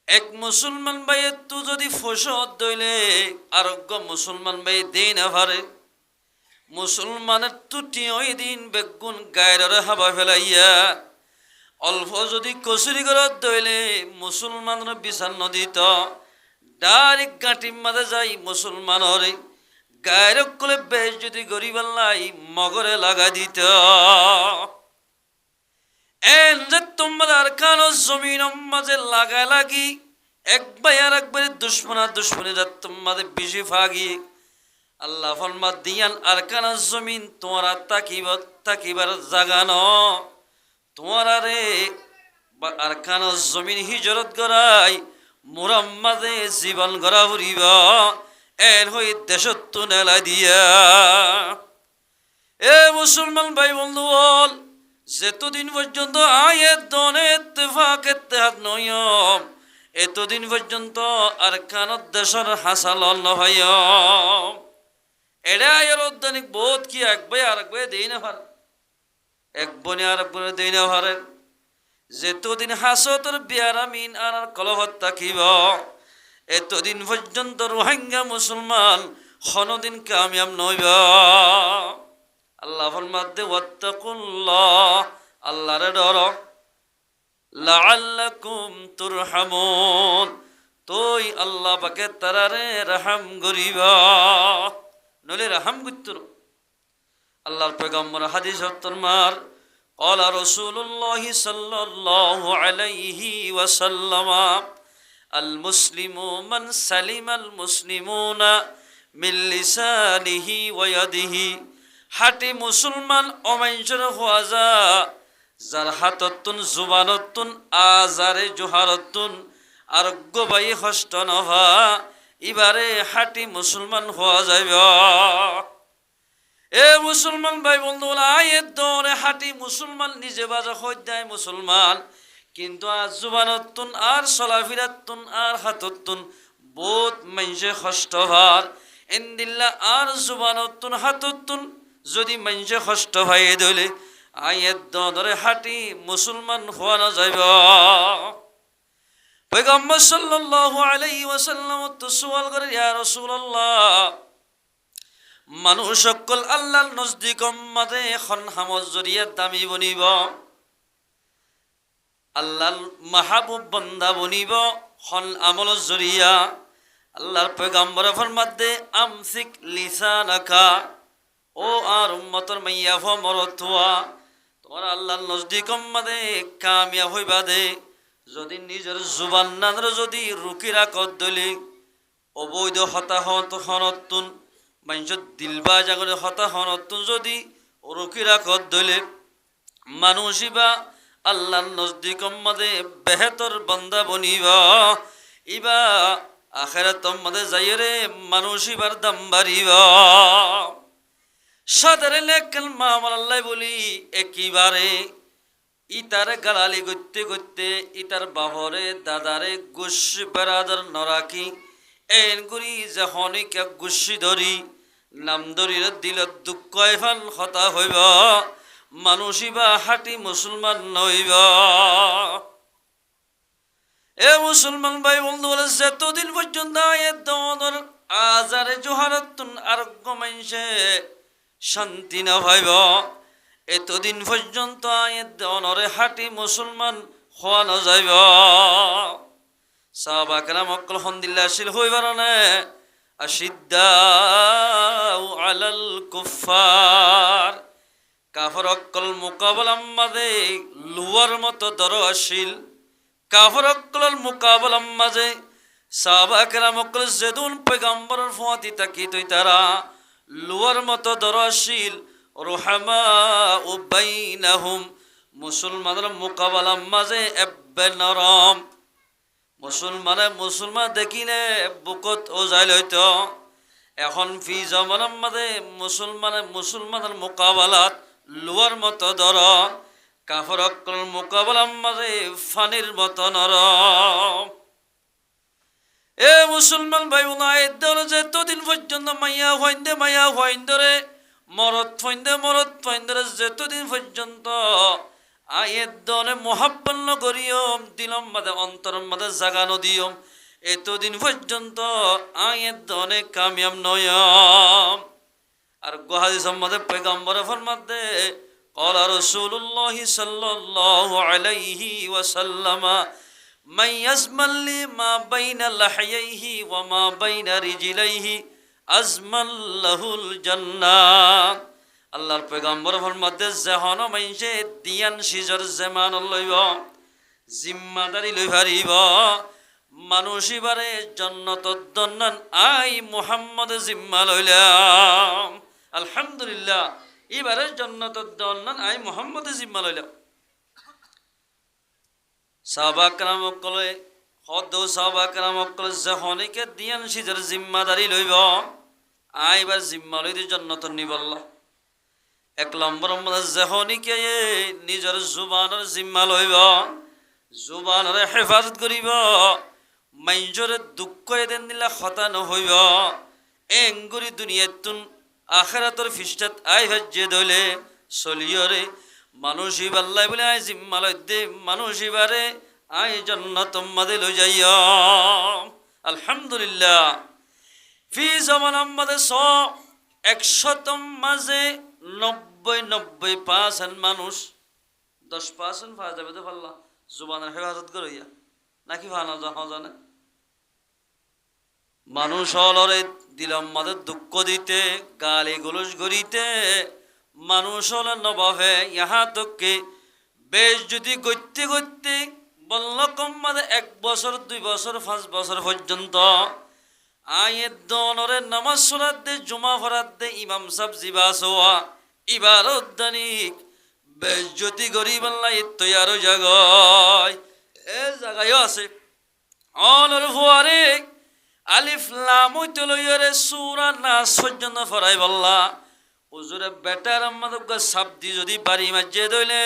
এক মুসলমান ভাই তু যদি ফসদ দইলে আরোগ্য মুসলমান ভাই দেই না পারে মুসলমানের তুটি ওই দিন বেগুন গায়ের হাবা ফেলাইয়া অল্প যদি কচুরি ঘরত দইলে মুসলমানের বিচার নদীত ডাইরেক্ট গাঁটির মাঝে যাই মুসলমানের গায়ের কোলে বেশ যদি গরিবাল্লাই মগরে লাগা দিত এন যে তোমাদের কালো জমিন মাঝে লাগা লাগি এক ভাই আর একবারে দুশ্মনী যা তোমাদের বেশি ফাগি আল্লাহ ফরমা দিয়ান আর কানা জমিন তোমারা তাকিবার জাগানো তোমারা রে আর কানা জমিন হিজরত গড়াই মুরাম্মাদে জীবন গড়া উড়িব এন হই দেশত্ব নেলা দিয়া এ মুসলমান ভাই বন্ধু বল যেতদিন পর্যন্ত আয়ের দনে ইত্তেফাক ইত্তেহাদ নয়ম এতদিন পর্যন্ত আর কানত দেশের হাসাল নহয় এটা আয়ের উদ্যানিক বোধ কি এক ভাই আর এক ভাই দেই না পারে এক বনে আর এক বনে দেই না পারে যেতদিন হাসতর বিয়ারামিন আর কলহত থাকিব এতদিন পর্যন্ত রোহিঙ্গা মুসলমান কোনদিন কামিয়াব নইব আল্লাহ ফরমাতে ওয়াত্তাকুল্লাহ আল্লাহরে ডর লাআল্লাকুম তুরহামুন তোই আল্লাহ পাকে তারারে রহম করিবা নলে রহম করতর আল্লাহর পয়গম্বর হাদিস ফরমার قال رسول الله صلى الله عليه وسلم المسلم من سلم المسلمون من لسانه ويده হাটি মুসলমান অমাঞ্চর হওয়া যা যার হাততুন জুবানতুন আজারে জোহারতুন আরোগ্য বাই হষ্ট নহা এবারে হাটি মুসলমান হওয়া যাইব এ মুসলমান ভাই বন্ধু আয়ের দরে হাটি মুসলমান নিজে বাজা হইদায় মুসলমান কিন্তু আর জুবানতুন আর চলাফিরাতুন আর হাততুন বহুত মানুষে কষ্ট হওয়ার ইন্দিল্লা আর জুবানতুন হাততুন যদি মানুষে কষ্ট ভাই ধরলে আয়ের দরে হাটি মুসলমান হওয়া না যাইব পয়গম্বর সাল্লাল্লাহু আলাইহি ওয়াসাল্লাম তো সওয়াল করে ইয়া রাসূলুল্লাহ মানুষ সকল আল্লাহর নজদিক মাঝে এখন হামজ জরিয়া দামি বনিব আল্লাহর মাহবুব বান্দা বনিব হন আমল জরিয়া আল্লাহর পয়গম্বর ফরমাতে আমসিক লিসানাকা ও আর উম্মতর মাইয়া মরতুয়া তোমার আল্লাহর নজদিক মাঝে কামিয়া হইবা দে যদি নিজের জুবান নাদর যদি রুকি রাখত দলি অবৈধ হতাহত হনতুন মানুষের দিলবা জাগরে হতাহনতুন যদি রুকি রাখত দলে মানুষিবা আল্লাহর নজদিক মাঝে বেহতর বান্দা বনিবা ইবা আখিরাত মাঝে যাইরে মানুষিবার দাম বাড়িবা সাদরে লেখল মামল আল্লাহ বলি একিবারে ইতার গালালি করতে করতে ইতার বাহরে দাদারে গুস বেড়াদার নরাকি এনগুরি যখনই গুসি ধরি নাম ধরির দিল দুঃখ এফান হতা হইব মানুষিবা হাটি মুসলমান নইব এ মুসলমান ভাই বন্ধু বলে যতদিন পর্যন্ত দর আজারে জোহারতুন আরোগ্য মানুষে শান্তি না ভাইব এতদিন পর্যন্ত অনরে হাটি মুসলমান হওয়া না যাইব সাহাবা কেরাম অকল হন্দিল্লাশীল হইবার নে আশিদ্দাউ আলাল কুফার কাফর অকল মোকাবলার মাঝে লুয়ার মতো দর আসিল কাফর অকল মোকাবলার মাঝে সাহাবা কেরাম অকল যেদুন পয়গম্বরের ফুয়াতি তাকি তুই তারা লুয়ার মতো দর আসিল রুহামা বাইনাহুম মুসলমানের মোকাবলার মাঝে এব্বে নরম মুসলমান দেখিলে বুকত ওজাইল হইত এখন ফি জমানার মাঝে মুসলমানের মোকাবলাত লোয়ার মতো দর কাফর মোকাবলার মাঝে ফানির মতো নরম এ মুসলমান ভাই বোন যেতদিন পর্যন্ত মাইয়া হইন্দরে মরদ ফইন্দরে যেতদিন পর্যন্ত আয়ের দনে মহাব্বন্ন করিয়ম দিলম মাদে অন্তর মাদে জাগানো দিয়ম এতদিন পর্যন্ত আয়ের দনে কামিয়াব নয়ম আর গোহাদিস মাদে পয়গম্বর ফরমাতে قال رسول الله صلى الله عليه وسلم من يزمل لي ما بين لحييه وما بين رجليه أزمل له الجنة আল্লাহর পয়গম্বর ফরমাতে যেহন মাইনসে দিয়ান সিজর জেমান লইব জিম্মাদারি লই পারিব মানুষ এবারে জন্নত দন্নান আই মুহাম্মদ জিম্মা লইলাম আলহামদুলিল্লাহ এবারে জন্নত দন্নান আই মুহাম্মদ জিম্মা লইলাম সাহাবা کرام কলে হদ সাহাবা کرام কলে যখনকে দিয়ান সিজর জিম্মাদারি লইব আই এবার জিম্মা লইতে জন্নত নিবল্লা এক নম্বর যখনকে নিজের জুবানের জিম্মা লইব জুবানের হেফাজত করিব মাইজরে দুঃখ এদিন দিলা খতা নহইব এঙ্গুরি দুনিয়াতুন আখেরাতর ফিস্টাত আই ভাজ্যে দইলে চলিয়রে মানুষ ইবাল্লাই বলে আই জিম্মা লই দে মানুষ ইবারে আই জান্নাত মাদে লই যাইয়া আলহামদুলিল্লাহ ফি জামান আমাদের 100 মাঝে 90-90% মানুষ 10% ফাজ যাবে তো পাল্লা জুবানের হেফাজত করিয়া নাকি ভালো জানে মানুষ হলরে দিলাম মাদের দুঃখ দিতে গালি গোলস গড়িতে মানুষ হলে নবাবে ইহা তোকে বেশ যদি গড়তে গড়তে বলল কম মাদে 1 বছর 2 বছর 5 বছর পর্যন্ত আয়ের দনরে নামাজ সুরাত দে জুমা ফরাত দে ইমাম সাহেব জিবাসোয়া ইবারত দানিক বেশ যদি গরিব আল্লাহ তৈয়ারও জাগায় এ জায়গায়ও আছে অলর ফুয়ারে আলিফ লাম হইতে লইরে সূরা নাস পর্যন্ত ফরাই বললা হুজুরে বেটার আমাদের সাবদি যদি বাড়ি মাঝে দইলে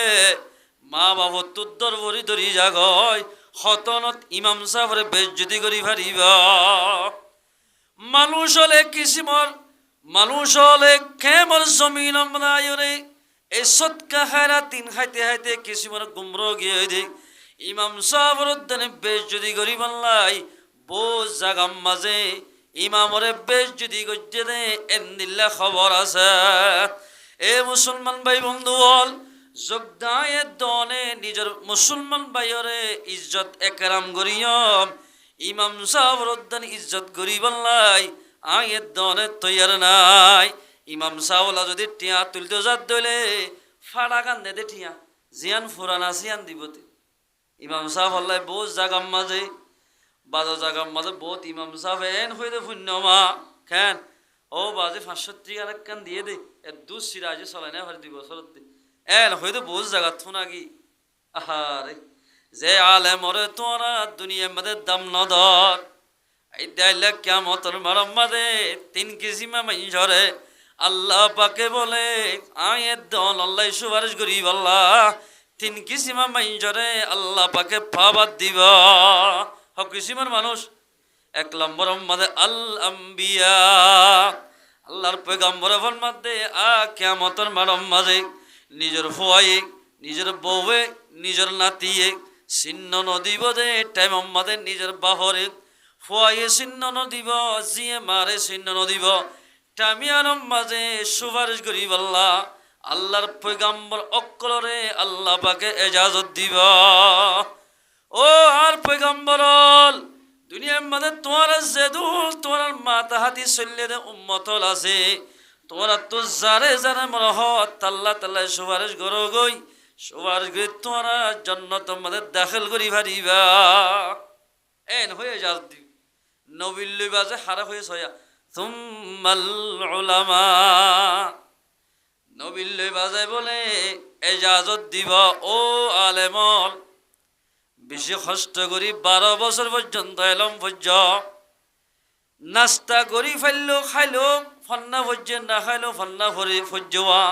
মা বাবা তুদ্দর ভরি ধরি জাগয় হতনত ইমাম সাহেবের বেশ যদি করি পারিবা মানুষ হলে কিসিমর মানুষ হলে কেমন জমিন আমরায়রে এই সৎকা হায়রা 3 খাইতে খাইতে কিসিমর গুমরো গিয়ে দে ইমাম সাহেবের উদ্যানে বেশ যদি গরিব আল্লাহ বোঝ জাগাম মাঝে ইমামরে বেশ যদি গজ্জে দে এন্দিল্লা খবর আছে এ মুসলমান ভাই বন্ধু বল যোগদায়ে দনে নিজের মুসলমান ভাইরে ইজ্জত একরাম করিয়ম ইমাম সাহেবের উদ্যানে ইজ্জত গরিব আল্লাহ আয়ের দনে তৈয়ার নাই ইমাম সাহেবলা যদি টিয়া তুলতে যাত দইলে ফাড়া কান্দে দে টিয়া জিয়ান ফুরানা জিয়ান দিবতে ইমাম সাহেব আল্লাহ বোঝ জাগাম মাঝে বাজা জাগাম মাঝে বহুত ইমাম সাহেব এন হইতে পুণ্যমা খেন ও বাজে 500 টাকা কান দিয়ে দে এর 2 সিরাজে চলে না হর 2 বছর দে এন হইতে বোঝ জাগা থুনাগি আহারে যে আলেম ওরে তোরা দুনিয়ার মধ্যে দাম নদর এই দাইলে কিয়ামতের মারমাদে 3 কিসিমা মাইনজরে আল্লাহ পাকে বলে আয়ের দল আল্লাহ সুপারিশ করিব আল্লাহ 3 কিসিমা মাইনজরে আল্লাহ পাকে পাবাদ দিব হক কিসিমার মানুষ 1 নম্বর মধ্যে আল আম্বিয়া আল্লাহর পয়গম্বর ফরমাতে কিয়ামতের মারমাদে নিজের ফুয়ায়ে নিজের বউয়ে নিজের নাতিয়ে চিহ্ন নদীব দে টাইম আমাদের নিজের বাহরে ফুয়ায়ে চিহ্ন নদীব জিয়ে মারে চিহ্ন নদীব টামিয়ার মাঝে সুপারিশ করিব আল্লাহ আল্লাহর পয়গম্বর অক্কলরে আল্লাহ পাকে এজাজত দিব ও আর পয়গম্বর দুনিয়ার মধ্যে তোমার জেদুল তোমার মাতা হাতি চললে দে উম্মতল আছে তোমার তো যারে যারে মরহত আল্লাহ তাআলা সুপারিশ করো গই সুপারিশ করে তোমরা জান্নাত মধ্যে দাখিল করি পারিবা এন হয়ে যাও দি নবিল্লি বাজে হারা হয়ে ছয়া সুম্মাল উলামা নবিল্লি বাজে বলে এজাজত দিব ও আলেমল বেশি কষ্ট করি 12 বছর পর্যন্ত এলম পর্য নাস্তা করি ফেললো খাইলো ফন্না পর্য না খাইলো ফন্না ভরে ফজ্জোয়া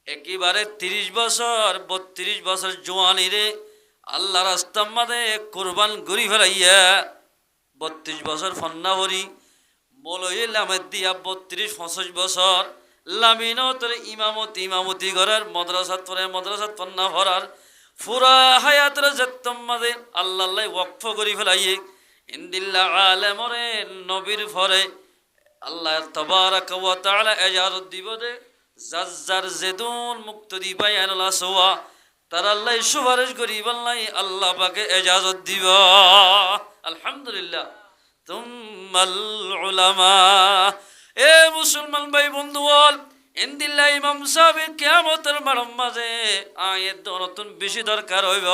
একেবারে 30 বছর 32 বছর জোয়ানি রে আল্লাহ রাস্তার মাঝে কুরবান করি ফেলাইয়া 32 বছর ফন্না ভরি মৌলই লামের দিয়া 32-35 বছর লামিনতর ইমামতি ঘরের মাদ্রাসাত ফন্না ভরার পুরা হায়াতের জেত্তম মাঝে আল্লাহ ওয়াকফ করি ফেলাইয়ে ইন্দিল্লা আলেমরে নবীর ফরে আল্লাহ তাবারাক ওয়া তাআলা এজাজত দিব দে জাজ্জার জেদুন মুক্তি পাই আল্লাহ সোয়া তার আল্লাহ সুপারিশ করিব আল্লাহ পাকে এজাজত দিব আলহামদুলিল্লাহ তুম্মাল উলামা এ মুসলমান ভাই বন্ধু বল ইন্দিল্লা ইমাম সাহেবের কিয়ামতের মারম মাঝে আয়াত নতুন বেশি দরকার হইব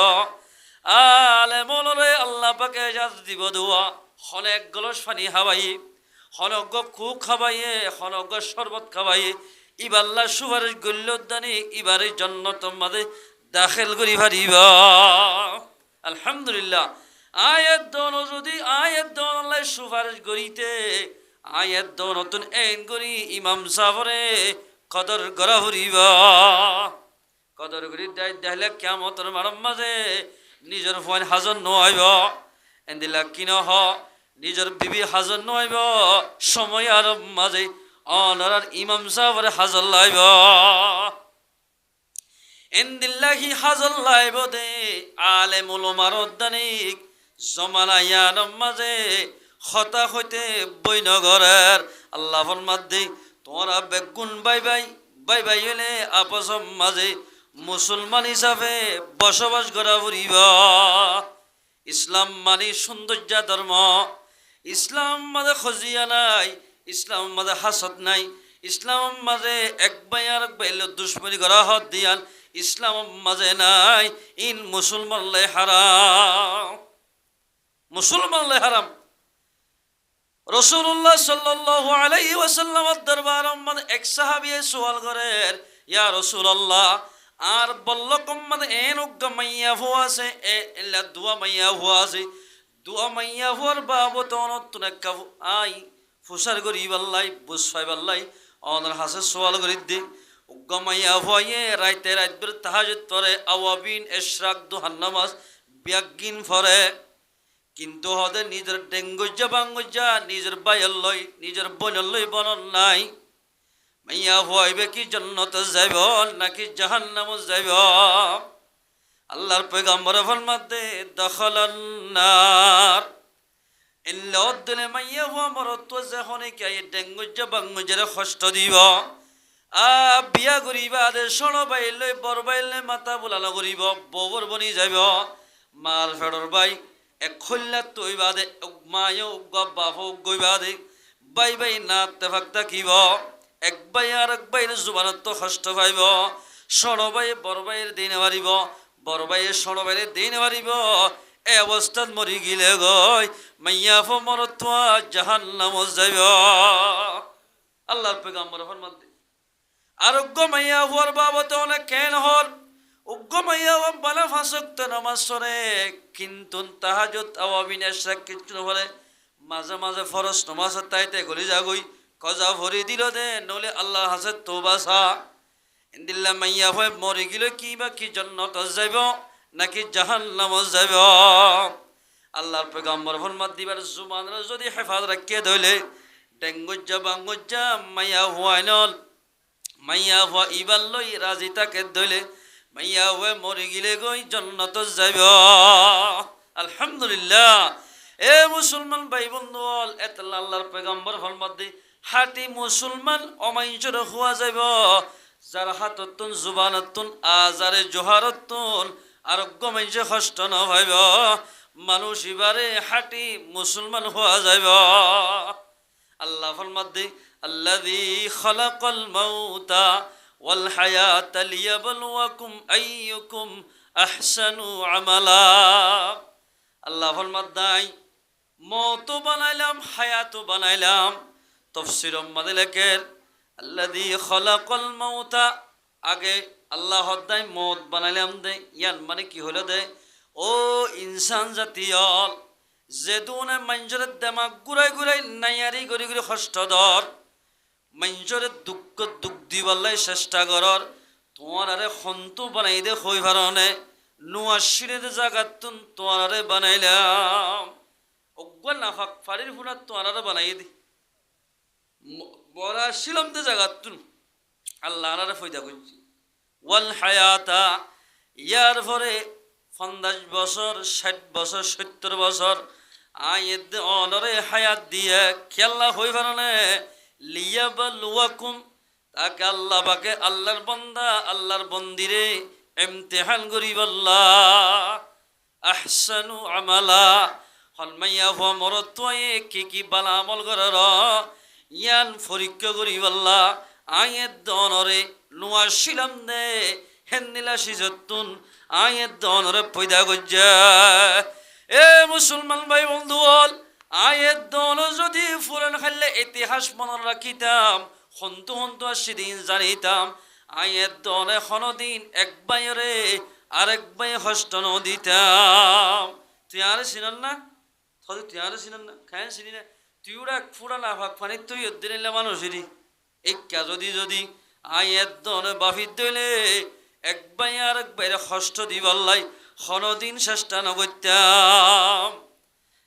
আলে মলরে আল্লাহ পাকে ইজাজত দিব দোয়া অনেক গলস পানি খাবাই হনজ্ঞ কুক খাবাইয়ে হনজ্ঞ শরবত খাবাইয়ে ইবাল্লা সুপারিশ গল্যদানি ইবারে জন্নত মাঝে দাখিল করি পারিব আলহামদুলিল্লাহ আয়াত দন যদি আয়াত দন আল্লাহ সুপারিশ করিতে আয়াত দন নতুন আইন করি ইমাম সাহেবরে কদর করা ফুরিব কদর করি দেখলে কিয়ামতের মারম মাঝে নিজের ফোন হাজর নহইব এন্দিলা কিন হ নিজের বিবি হাজর নহইব সময় আর মাঝে অনার ইমাম সাহেবের হাজর লাইব এন্দিল্লাহি হাজর লাইব দে আলে মুলমার উদ্দানিক জমানায়ার মাঝে হতা হইতে বৈনগরের আল্লাহ ফরমাদ্দি তোমরা বেগুন বাই বাই হলে আপস মাঝে মুসলমান হিসাবে বসবাস করা ফুরিব ইসলাম মানে সৌন্দর্য ধর্ম ইসলাম মাঝে খজিয়া নাই ইসলাম মাঝে হাসদ নাই ইসলাম মাঝে এক বাই আর এক বাইলে দুশ্মনী করা হত দিয়ান ইসলাম মাঝে নাই ইন মুসলমান লাই হারাম মুসলমান লাই হারাম রাসূলুল্লাহ সাল্লাল্লাহু আলাইহি ওয়াসাল্লামের দরবার মানে এক সাহাবী সওয়াল করেন ইয়া রাসূলুল্লাহ আর বলল কম্মাদ এন উগ্গমাইয়া হওয়াছে এলা দুয়া মাইয়া হওয়াছে দুয়া মাইয়া হওয়ার বাবত অনতুন কাব আই ফুসার করি বাল্লাই বুঝাই বাল্লাই অনর হাসে সওয়াল করি দে উগ্গমাইয়া হয়ে রাইতে রাতভর তাহাজ্জুদ পড়ে আওয়াবিন ইশরাক দুহান নামাজ বিয়াগিন পড়ে কিন্তু হদে নিজের ডেঙ্গুজা বাঙ্গুজা নিজের বাইর লই নিজের বোনের লই বনন নাই মাইয়া হইবে কি জান্নাতে যাইব নাকি জাহান্নামে যাইব আল্লাহর পয়গম্বর ফরমাতে দখলান নার ইল্লাদ্দিন মাইয়া হওয়া মরত যখন কি ডেঙ্গুজা বাঙ্গুজারে কষ্ট দিব বিয়া করিবা দে শোনো বাইলে বড় বাইলে মাথা বুলানো করিব ববর বনি যাইব মার ফেডর বাই এক খল্লা তৈ বাদে মায় বাপ গইবাদে বাই না তেফাক্তা কিব এক বাই আর এক বাইর জুবানত তো কষ্ট পাইব সর বাই বড় বাইয়ের দিন পারিব বড় বাইয়ের সর বাইয়ের দিন পারিব এই অবস্থাত মরি গিলে গই মাইয়া ফ মরত জাহান্নাম যাইব আল্লাহর পয়গম্বর ফরমাতে আরোগ্য মাইয়া হওয়ার বাবতে অনেক কেন হল উগ্র মাইয়া বালা ফাঁসক্ত নামাজ সরে কিন্তু তাহাজ্জুদ আওয়াবিন ইশরাক কিছু হলে মাঝে মাঝে ফরজ নামাজ তাইতে গলি যাগই কজা ভরি দিল দে নলে আল্লাহ হাসে তওবা সা ইন্দিল্লা মাইয়া হয় মরে গেল কি বা কি জান্নাত যাইব নাকি জাহান্নাম যাইব আল্লাহর পয়গম্বর ফরমাত দিবার জুবানরা যদি হেফাজত রাখে ধইলে ডেঙ্গুজা বাঙ্গুজা মাইয়া হুয়াইনল মাইয়া হুয়া ইবাল্লই রাজি তাকে ধইলে মাইয়া হুয়ে মরে গেলে গই জান্নাত যাইব আলহামদুলিল্লাহ এ মুসলমান ভাই বন্ধু এতলা আল্লাহর পয়গম্বর ফরমাত দি হাতি মুসলমান অমাইজর হওয়া যাইব যার হাততুন জুবানতুন আজারে জোহারতুন আরোগ্য মাইজে কষ্ট ন ভাইব মানুষ এবারে হাতি মুসলমান হওয়া যাইব আল্লাহ ফরমাত দি আল্লাযী খালাকাল মাউতা ওয়াল হায়াতা লিয়াবলুয়াকুম আইয়ুকুম আহসানু আমালা আল্লাহ ফরমাত দাই মওত বানাইলাম হায়াত বানাইলাম তাফসীর মাদে লেখেন আল্লাযী খালাকাল মাউতা আগে আল্লাহ দাই মওত বানাইলাম দে ইয়ান মানে কি হলো দে ও ইনসান জাতীয় যে দুনে মঞ্জরের দেমাগ গুড়াই গুড়াই নাইয়ারি গরি গরি কষ্ট দর মঞ্জরের দুঃখ দিবাল্লাই চেষ্টা করর তোমার আরে খন্তু বানাই দে হই ভারণে নুয়াশিরের জাগাতুন তোমার আরে বানাইলাম অজ্ঞান নাফাক ফারির ফুনার তোমার আরে বানাই দি বড়া শিলম দে জাগাতুন আল্লাহ আরে ফয়দা করছি ওয়াল হায়াতা ইয়ার পরে 50 বছর 60 বছর 70 বছর আয়েদ অনরে হায়াত দিয়ে খেলা হই ভারণে লিয়াবলুয়াকুম তাকে আল্লাহ পাকে আল্লাহর বান্দা আল্লাহর বন্দিরে ইমতিহান করিবাল্লাহ আহসানু আমালা হলমাইয়া হওয়া মরতয়ে কি বালা আমল করার ইয়ান পরীক্ষা করিবাল্লাহ আয়ের দনরে নোয়া শিলাম দে হেন্দিলা সিজতুন আয়ের দনরে পয়দা গজ্জা এ মুসলমান ভাই বন্ধু বল আয়ের দন যদি ফুরন খাইলে ইতিহাস মনে রাখিতাম হন্তু হন্তু সেদিন জানিতাম আয়ের দনে হনদিন এক বাইরে আরেক বাই হস্ত দিতাম তুই আর চিনন না তুই আর চিনন না খায় চিনি না তুই ওরা ফুরা না ভাগ ফানি তুই দিলে মানুষেরই একা যদি আয়ের দনে বাফির দইলে এক বাই আরেক বাইরে হস্ত দিবাল্লাই হনদিন চেষ্টা নগত্যাম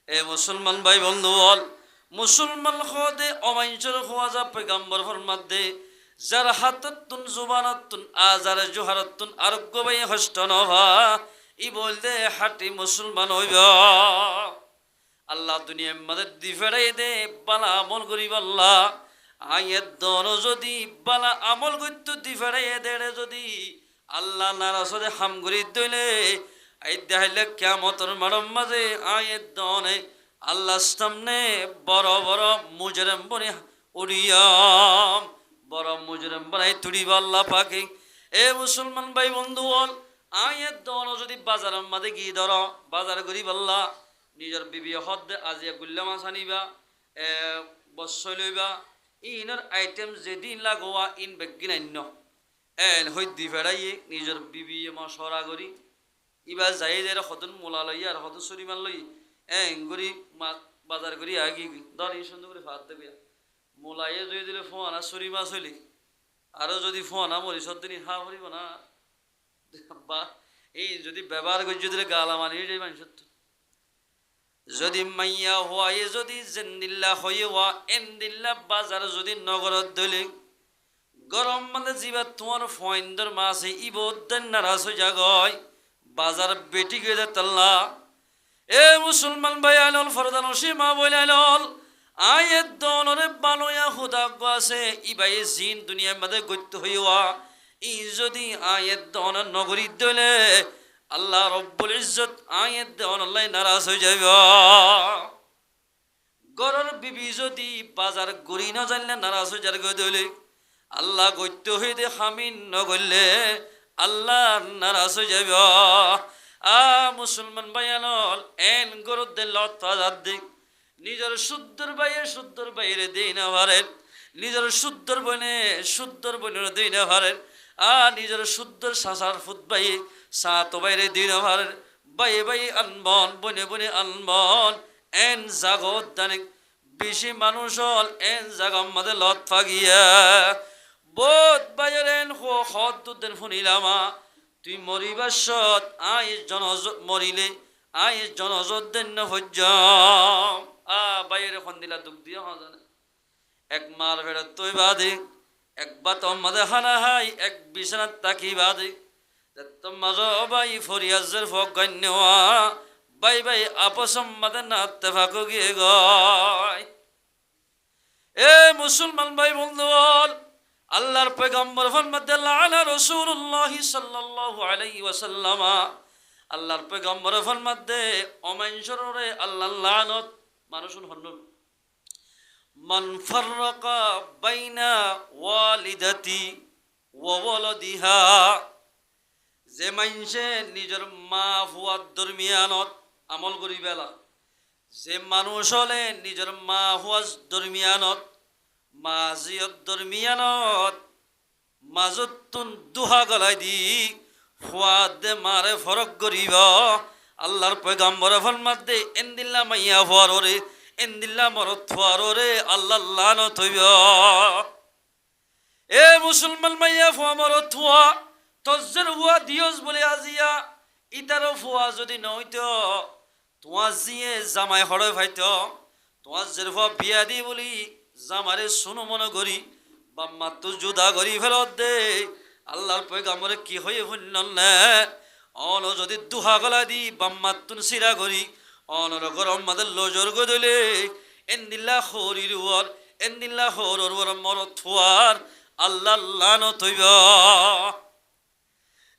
এ মুসলমান ভাই বন্ধু বল মুসলমান হদে অমাঞ্চর হওয়া যা পেগাম্বর ফরমাদে যার হাততুন জুবানাতুন আজার জোহারাতুন আরোগ্য বাই হস্ত নভা ই বলতে হাটি মুসলমান হইব আল্লাহ দুনিয়ার মধ্যে দি ফেরাই দে বালা আমল করিব আল্লাহ আয়ের দন যদি বালা আমল করতে দি ফেরাই দেড়ে যদি আল্লাহ নারাসরে হাম করি দইলে এই দেখাইলে কিয়ামতের মাঠের মাঝে আয়ের দনে আল্লাহ সামনে বড় বড় মুজরিম বনে উড়িয়াম বড় মুজরিম বানাই তুড়িব আল্লাহ পাকে এ মুসলমান ভাই বন্ধু বল আয়ের দন যদি বাজারের মাঝে গিয়ে ধর বাজার করিব আল্লাহ নিজের বিবি হদ আজিয়া গুল্লা মাছ আনিবা বৎসয় লইবা ইনার আইটেম যেদিন লাগোয়া ইন বেগিন আন্য এন হই দি ফেরাইয়ে নিজের বিবি মা সরা করি ইবা যাই যাই হতন মোলা লই আর হত সরিমান লই গরি বাজার করি আগি ধর এই সুন্দর করে ভাত দেবে মোলাইয়ে যদি দিলে ফোয়ানা সরি মাছ হইলি আরো যদি ফোয়ানা মরি সদিনই হা হরিব না বা এই যদি ব্যবহার করি দিলে গালা মানিয়ে যাই মানুষ যদি মাইয়া হওয়াই যদি জেন্দিল্লা হয়ে হওয়া এন্দিল্লা বাজার যদি নগরত দলে গরম মানে জিবা তোমার ফয়েন্দর মাছে ইবোদ্দেন নারাজ হয়ে জাগয় বাজার বেটি গিয়ে তাল্লা এ মুসলমান ভাই আইনল ফরদান সীমা বলে আইনল আয়ের দনরে বানয়া হুদাগ্য আছে ইবাই জিন দুনিয়ার মধ্যে গত্য হইয়া ই যদি আয়ের দন নগরী দলে আল্লাহ রব্বুল ইজ্জত আয়ের দন আল্লাহ নারাজ হয়ে যাইব গরর বিবি যদি বাজার গড়ি না জানলে নারাজ হয়ে যার দলে আল্লাহ গত্য হইতে হামিন নগরলে আল্লাহ নারাজ হয়ে যাব মুসলমান ভাইয়ানল এন গরুদের লতাজার দিক নিজের শুদ্ধর বাইরে দিই না ভারেন নিজের শুদ্ধর বোনের দিই না ভারেন নিজের শুদ্ধর সাসার ফুট বাই সাত বাইরে দিই না ভারেন বাই আনবন বনে আনবন এন জাগত দানিক বেশি মানুষ হল এন জাগ আমাদের লত ফাগিয়া বোধ বাজারেন হদ দুদিন শুনিলামা তুই মরিবার সৎ আয় মরিলে আয় জনজত দেন হজ্জাম বাইরে খন দিলা দুঃখ দিয়া জানে এক মার বেড়া তুই বাদে একবার তোমাদের হানা হাই এক বিছানাত তাকি বাদে তোমার বাই ফরিয়াজের ফক গান্যা বাই আপসম মাদে নাতে ফাঁকো গিয়ে গয় এ মুসলমান ভাই বন্ধু আল্লাহর পয়গম্বর ফরমাতে লানা রাসূলুল্লাহ সাল্লাল্লাহু আলাইহি ওয়াসাল্লাম আল্লাহর পয়গম্বর ফরমাতে অমানশরে আল্লাহ লানত মানুষুন হন্নুন মান ফাররাকা বাইনা ওয়ালিদাতি ওয়া ওয়ালাদিহা যে মানসে নিজের মা ফুয়ার দরমিয়ানত আমল করি বেলা যে মানুষ হলে নিজের মা ফুয়ার দরমিয়ানত মাজিয়ত দরমিয়ানত মাজতুন দুহা গলাই দি ফুয়াদ দে মারে ফরক করিব আল্লাহর পয়গম্বর ফরমাত দে এন্দিল্লা মাইয়া ফুয়ারে এন্দিল্লা মরত ফুয়ারে আল্লাহ লানত হইব এ মুসলমান মাইয়া ফুয়া মরত ফুয়া তজ্জের ফুয়া দিয়স বলে আজিয়া ইতারও ফুয়া যদি নইত তোমার জিয়ে জামাই হড়ে ভাইত তোমার জের ফুয়া বিয়া দি বলি জামারে শুনো মনে করি বাম্মা তো জুদা করি ফেরত দে আল্লাহর পয়গম্বরে কি হয়ে শুনল না অন যদি দুহা গলা দি বাম্মা তুন সিরা করি অনর গরম মাদের লজর গদলে এন্দিল্লা হরির ওর এন্দিল্লা হরর ওর মরত থুয়ার আল্লাহ লানত হইব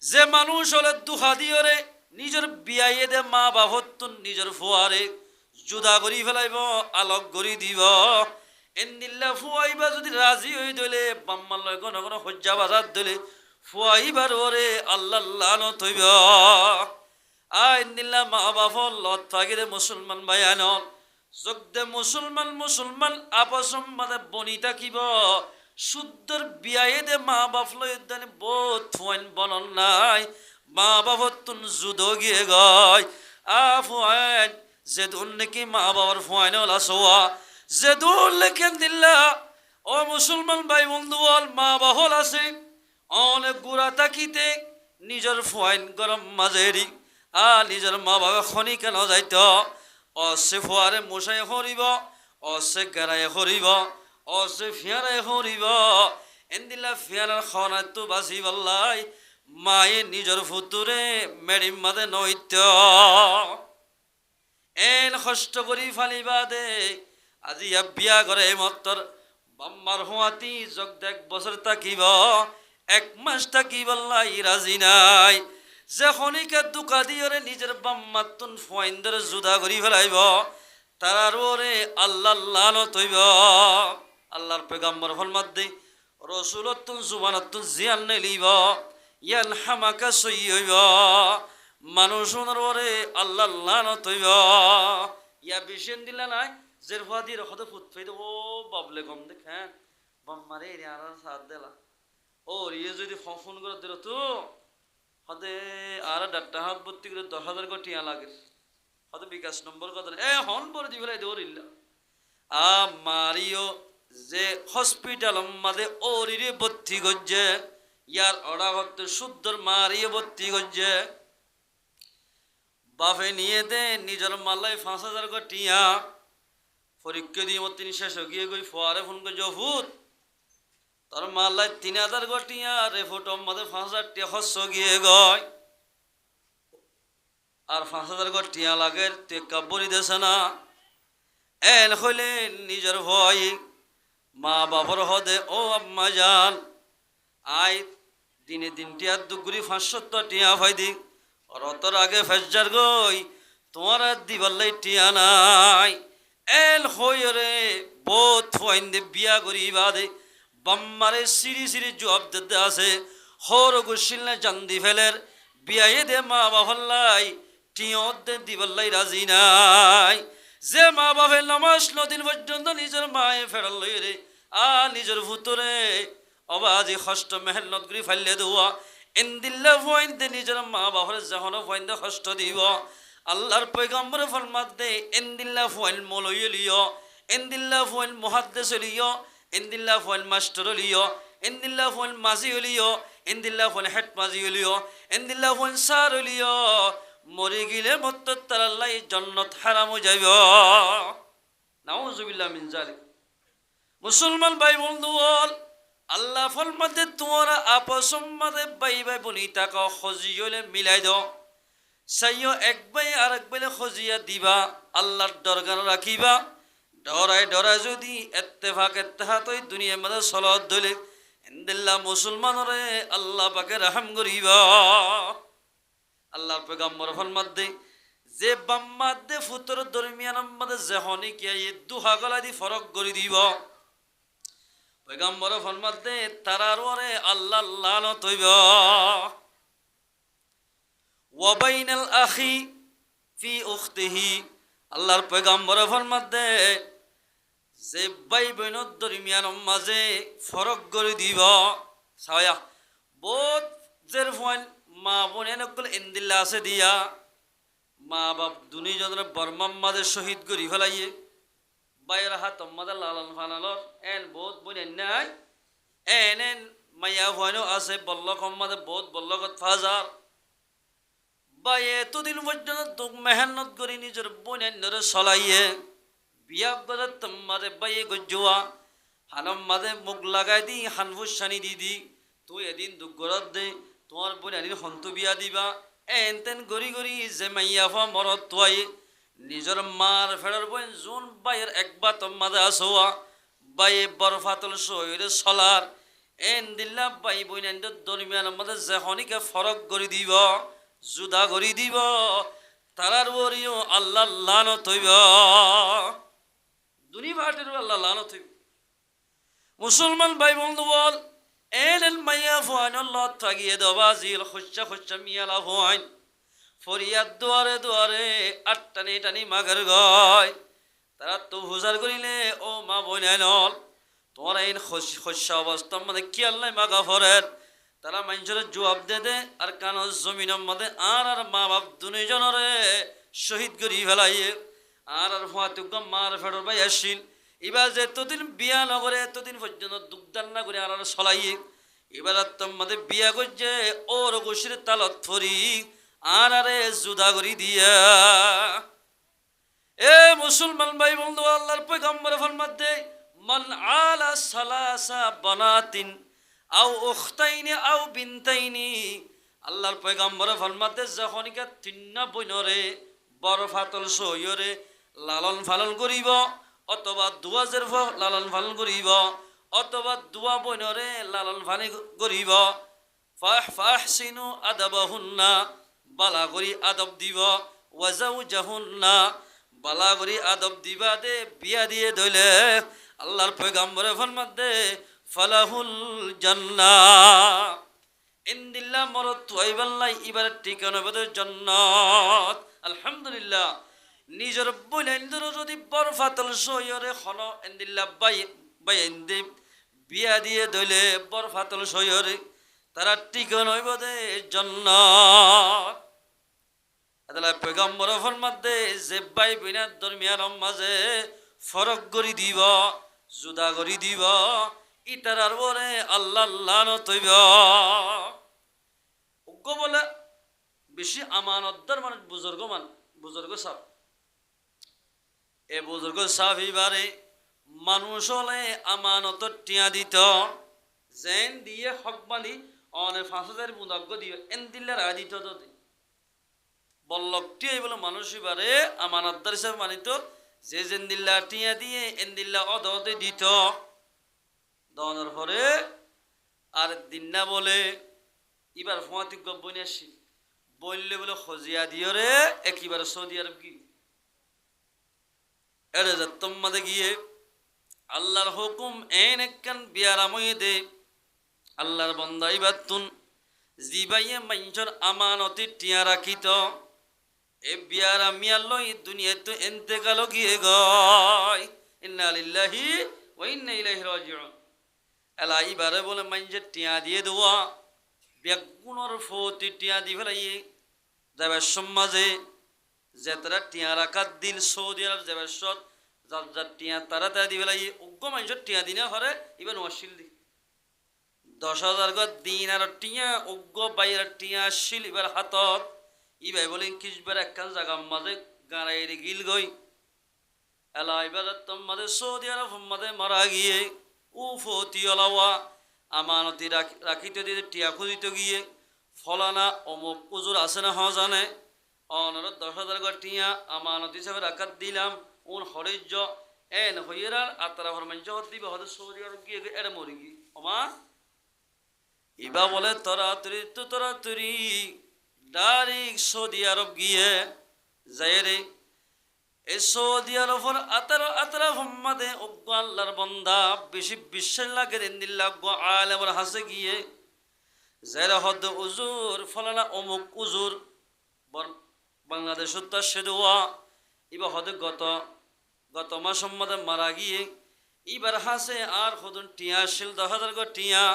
যে মানুষ হলে দুহা দিয়রে নিজের বিয়াইয়ে দে মা বাহতুন নিজের ফুয়ারে জুদা করি ফেলাইব আলোক করি দিব এন্দিল্লা ফুয়াইবা যদি রাজি হই দলে বাম্মার লয় কোন কোন হজ্জা বাজার দলে ফুয়াইবার ওরে আল্লাহ লানত হইব। আইন্দিল্লা মা বাপর লত ফাগিরে মুসলমান বায়ানল যোগদে মুসলমান আপসম মানে বনি থাকিব শুদ্ধর বিয়ায়ে দে মা বাপ লয় উদ্যানে বোধ ফুয়াইন বনন নাই মা বাপর তুন যুদ গিয়ে গয় ফুয়াইন যে দুন নাকি মা বাবার ফুয়াইনল আসোয়া যে দূর লেখেন দিল্লা ও মুসলমান ভাই বন্ধু মা বাহল আছে অনেক গুড়া তাকিতে নিজের ফুয়াইন গরম মাজেরি নিজের মা বাবা খনি কেন যাইত অসে ফুয়ারে মশাই হরিব অসে গেরায় হরিব অসে ফিয়ারায় হরিব এন্দিল্লা ফিয়ারার খনায় তো বাসি বল্লাই মায়ে নিজের ফুতুরে মেডিম মাদে নৈত্য এন কষ্ট করি ফালিবা দে আজি বিয়া করে মত্তর বাম্মার হুয়াতি যোগ দেখ বছর থাকিব এক মাস থাকিব লাই রাজি নাই যে খনিকে দুকা দিয়রে নিজের বাম্মার তুন ফয়েন্দরে জুদা করি ফেলাইব তার ওরে আল্লাহ লানত হইব। আল্লাহর পেগাম্বর ফরমাত দে রসুলতুন জুবানতুন জিয়ান নেলিব ইয়ান হামাকা সই হইব মানুষ ওরে আল্লাহ লানত হইব। ইয়া বিশেন দিলা নাই জের ফুয়া দিয়ে রখতে ফুট ফেদ ও বাবলে কম দেখেন বাম্মারে এর আর সাথ দিলা ও রিয়ে যদি ফোন করে দিল তো হদে আর ডাক্তার হাত ভর্তি করে 10,000 করে টিয়া লাগে হদে বিকাশ নম্বর কত হন পরে দি ফেলাই দেওয়ার ইল্লা মারিও যে হসপিটাল মাদে ওরিরে ভর্তি করছে ইয়ার অড়া করতে শুদ্ধর মারিয়ে ভর্তি করছে বাপে নিয়ে দে নিজের মাল্লাই 5,000 করে টিয়া পরীক্ষা দিয়ে মত তিনি শেষ গিয়ে গই ফোয়ারে ফোন করে জহুদ তোর মাল্লাই 3,000 গটিয়া রে ফটো আমাদের 5,000 টিয়া খরচ গিয়ে গয় আর 5,000 গটিয়া লাগে তে কাবরি দেছে না এন হইলে নিজের ভয় মা বাবার হদে ও আম্মা জান আই দিনে দিন টিয়া দুগুরি 570 টিয়া ভাই দি রতর আগে ফেজার গই তোমার দিবাল্লাই টিয়া নাই এল হইরে বহুত হইন দে বিয়া করিবা দে বাম্মারে সিরি জবাব দিতে আছে হর গুশিল না জান্দি ফেলের বিয়ায়ে দে মা বাহল্লাই টিয়ত দে দিবাল্লাই রাজি নাই যে মা বাপের নামাজ নদিন পর্যন্ত নিজের মায়ে ফেরাল লই রে নিজের ভুতরে অবাজি কষ্ট মেহনত করি ফাইলে দেওয়া এন্দিল্লা ভয়েন দে নিজের মা বাপের যখন ভয়েন দে কষ্ট দিব আল্লাহর পয়গম্বর ফরমাত দে এন্দিল্লা ভয়েন মলই লিও এন্দিল্লা ভয়েন মুহাদ্দিস লিও এন্দিল্লা ভয়েন মাস্টার লিও এন্দিল্লা ভয়েন মাজি লিও এন্দিল্লা ভয়েন হেড মাজি লিও এন্দিল্লা ভয়েন সার লিও মরে গেলে মত তার আল্লাহ জান্নাত হারাম হয়ে যাইব নাউজুবিল্লাহ মিন জালিক। মুসলমান ভাই বন্ধু আল্লাহ ফরমাতে তোমরা আপসম মাদে ভাই ভাই বনি তাকে খজিয়লে মিলাই দাও সাইও এক ভাই আর এক ভাইলে খজিয়া দিবা আল্লাহর দরগার রাখিবা ডরায় যদি ইত্তেফাক ইত্তেহাত ওই দুনিয়ার মধ্যে সলাত দলে ইনদিল্লাহ মুসলমানরে আল্লাহ পাকে রহম করিবা। আল্লাহর পয়গম্বর ফরমাত দে যে বাম্মাদ দে ফুতর দরমিয়ান মধ্যে জহনি কি এই দুহা গলা দি ফরক করি দিব পয়গম্বর ফরমাত দে তারার ওরে আল্লাহ লানত হইব। ওয়া বাইনাল আখি ফি উখতিহি আল্লাহর পয়গম্বর ফরমাত দে যে ভাই বোনের দরমিয়ান মাঝে ফরক করে দিব সায়া বহুত জের ফোন মা বোন এনেকল ইন্দিল্লা আছে দিয়া মা বাপ দুনিজনের বর্মাম মাঝে শহীদ করি ফেলাইয়ে বাইর হাত মাদা লালন ফালালর এন বহুত বোন নাই এন মাইয়া ভয়নো আছে বল্লক মাঝে বহুত বল্লকত ফাজার বাই এতদিন পর্যন্ত দুঃখ মেহনত করি নিজের বোন ধরে চলাইয়ে বিয়া বাজার তোমারে বাইয়ে গজুয়া হানম মাঝে মুখ লাগাই দি হানফুসানি দি তুই এদিন দুঃখ গরত দে তোমার বোন আনির হন্তু বিয়া দিবা এন তেন গড়ি যে মাইয়া ফা মরত তুয়াই নিজের মার ফেরার বোন জোন বাইয়ের একবার তোমাদের আসোয়া বাইয়ে বরফাতল শহরে চলার এন দিল্লা বাই বোন দরমিয়ান আমাদের যেখনিকে ফরক করে দিব জুদা করে দিব তারার ওরিও আল্লাহ লানত হইব দুনি ভাটের আল্লাহ লানত হইব মুসলমান ভাই বন্ধু বল এলেন মাইয়া ফুয়াইন আল্লাহ থাকিয়ে দবাজিল খুচ্চা মিয়ালা ফুয়াইন ফরিয়াদ দুয়ারে দুয়ারে আটটানি টানি মাগের গয় তারা তো হুজার করিলে ও মা বইনাই নল তোমার এই শস্য অবস্থা মানে কি আল্লাহ মাগা ফরের তারা মানুষের জবাব দে দে আর কান জমিনের মধ্যে আর মা বাপ দুজনরে শহীদ করি ফেলাইয়ে আর ফুয়াতুক মার ফেরর ভাই আসিল এবার যে এতদিন বিয়া নগরে এতদিন পর্যন্ত দুগ্ধান না করে আর চলাইয়ে এবার তোমাদের বিয়া করছে ওর গোসির তালত ফরি আর আরে জুদা করি দিয়া এ মুসলমান ভাই বন্ধু আল্লাহর পয়গম্বর ফরমাতে মান আলা সালাসা বানাতিন আও উখতাইনি আও বিনতাইনি আল্লাহর পয়গম্বর ফরমাতে যখন কে তিন্না বইনরে বড় ফাতল সইরে লালন পালন করিব অথবা দুয়াজের লালন পালন করিব অথবা দুয়া বইনরে লালন পালন করিব ফাহসিনু আদাবাহুন্না বালা করি আদব দিব ওয়াজাউজাহুন্না বালা করি আদব দিবা দে বিয়া দিয়ে দইলে আল্লাহর পয়গম্বরে ফরমাতে ফালাহুল জান্নাহ ইনদিল্লাহ মরত তুয়াইবাল্লাই ইবার ঠিকানা বদে জান্নাত আলহামদুলিল্লাহ নিজের বইলেন্দ্র যদি বড় ফাতল সইরে খন ইনদিল্লাহ বাই ইনদি বিয়া দিয়ে দইলে বড় ফাতল সইরে তারা ঠিকানা হইব দে জান্নাত আদালা পয়গম্বর ফরমাতে যে ভাই বিনার দরমিয়ার মাঝে ফরক করি দিব জুদা করি দিব ইতারার বরে আল্লাহ আল্লাহ নতইব উগ্র বলে বেশি আমানতদার মানে বুজুর্গ সাহ এ বুজুর্গ সাহ এবারে মানুষ হলে আমানত টিয়া দিত জেন দিয়ে হক বানি অনেক 5,000 মুদাগ্য দিবে এন দিলে রায় দিত তো বল্লভটি বলে মানুষ এবারে আমানতদার হিসাবে মানিত যে জেন্দিল্লা টিয়া দিয়ে এন্দিল্লা অদতে দিত দনের পরে আর দিন না বলে এবার ফোঁয়াতিজ্ঞ বইনে আসি বললে বলে খজিয়া দিও রে একেবারে সৌদি আরব কি এরে তোমাদের গিয়ে আল্লাহর হুকুম এন একখান বিয়ারাময়ে দে আল্লাহর বন্দা এবার তুন জিবাইয়ে মানুষের আমানতি টিয়া রাখিত এ বিয়ারা মিয়া লই দুনিয়ায় তো এন্তেকাল গিয়ে গয় ইন্না লিল্লাহি ওয়া ইন্না ইলাইহি রাজিউন এলা ইবারে বলে মাইনজে টিয়া দিয়ে দেওয়া বেগুনের ফতি টিয়া দি ফেলাই যাবে সমাজে যে তারা টিয়া রাখার দিন সৌদি আরব যাবে সৎ যার যার টিয়া তারা তারা দি ফেলাই উগ্র মানুষের টিয়া দিনে হরে ইবেন ওয়াশিল দি 10,000 গজ দিন আর টিয়া উগ্র বাইরের টিয়া শিল এবার হাতত ইবাই বলেন কিসবার একখান জায়গা মাঝে গাড়াইয়ের গিল গই এলা এবার তোমাদের সৌদি আরব মাঝে মারা গিয়ে উফতি অলাওয়া আমানতি রাখিতে দিয়ে টিয়া খুঁজিতে গিয়ে ফলানা অমুক উজুর আছে না হওয়া জানে অনার 10,000 গজ টিয়া আমানতি হিসাবে রাখাত দিলাম উন হরিজ্য এন হইয়েরার আত্মারা হরমান জগৎ দিবে হয়তো সৌদি আরব গিয়ে এর মরি গিয়ে অমা ইবা বলে তোরা তুরি ডাইরেক্ট সৌদি আরব গিয়ে যাই রে এই সৌদি আরবের আতারা হম্মাদে অজ্ঞ আল্লাহর বন্দা বেশি বিশ্বাস লাগে দিল্লা আলেমর হাসে গিয়ে যারা হদ উজুর ফলানা অমুক উজুর বাংলাদেশ উত্তর সেদুয়া এবার হদ গত মাস সম্মাদে মারা গিয়ে এবার হাসে আর হদুন টিয়া শিল 10,000 গো টিয়া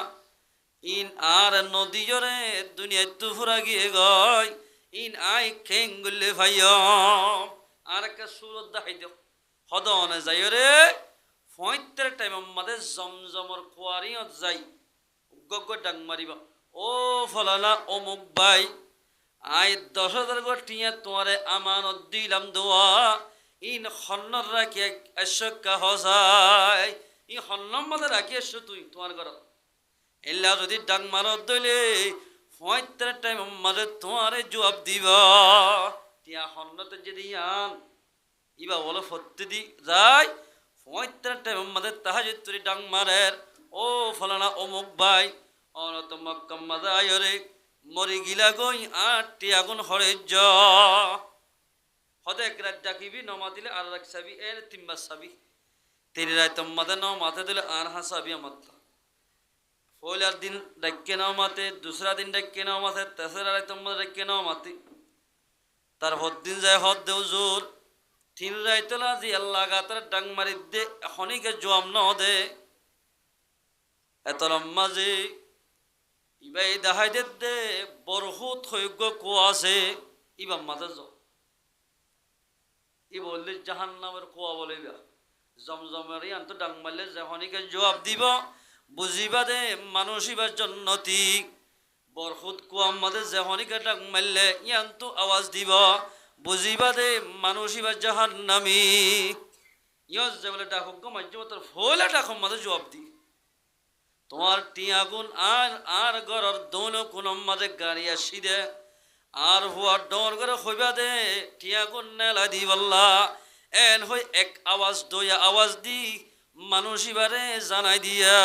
ইন আর নদী জরে দুনিয়ায় তুফুরা গিয়ে গয় ইন আই খেঙ্গুলে ভাই আর একটা সুরত দেখাই দিও হদনে যাই রে 75 টাইম আমাদের জমজমর কুয়ারিয়ত যাই গগ ডাং মারিবা ও ফলানা অমুক ভাই আই 10,000 গো টিয়া তোমারে আমানত দিলাম দোয়া ইন খন্নর রাখি আশকা হসাই ই খন্নর মধ্যে রাখি এসো তুই তোমার ঘর এলা যদি ডাং মারত দইলে 75 টাইম মাঝে তোমারে জবাব দিবা টিয়া খন্নতে যদি আন ইবা বলে ফতে দি যাই 75 টাইম মাঝে তাহাজুদ তুই ডাং মারের ও ফলানা অমুক ভাই অনত মক্কাম মাঝে আয়রে মরি গিলা গই 8 টিয়া গুণ হরে জ হদে এক রাত ডাকিবি নমা দিলে আর এক সাবি এর তিনবার সাবি তিনি রাইতম মাতে নাও মাতে দিলে আর হাসাবিয়া মাত্তা পয়লার দিন ডাক্কে নাও মাতে দুসরা দিন ডাক্কে নাও মাতে তেসরা রাইতম মাতে ডাক্কে নাও মাতে তার দিন যায় হদ দেও জোর তিন রাইতলা জি আল্লাহ গাতার ডাং মারি দে এখনইকে জোয়াম ন দে এত লম্মা যে ইবাই দেখাই দে বরহুত হইগ কো আছে ইবাম মাতে য ই বললে জাহান নামের কোয়া বলিবা জমজমের ইয়ান তো ডাং মারলে যখনইকে জবাব দিব বুঝিবা দে মানুষ ইবার জন্নতি বরহুত কুয়াম মাদে যখনইকে ডাং মারলে ইয়ান তো আওয়াজ দিব বুঝিবা দে মানুষ ইবার জাহান নামি ইয়স যে বলে ডাকুক গো মাঝে তোর ফলে ডাকুম মাদে জবাব দি তোমার টিয়াগুন আর গরর দোনো কোন মাঝে গাড়ি আসি দে আর হুয়ার ডর করে হইবা দে টিয়াগুন নেলা দি বল্লা এন হই এক আওয়াজ দইয়া আওয়াজ দি মানুষ ইবারে জানাই দিয়া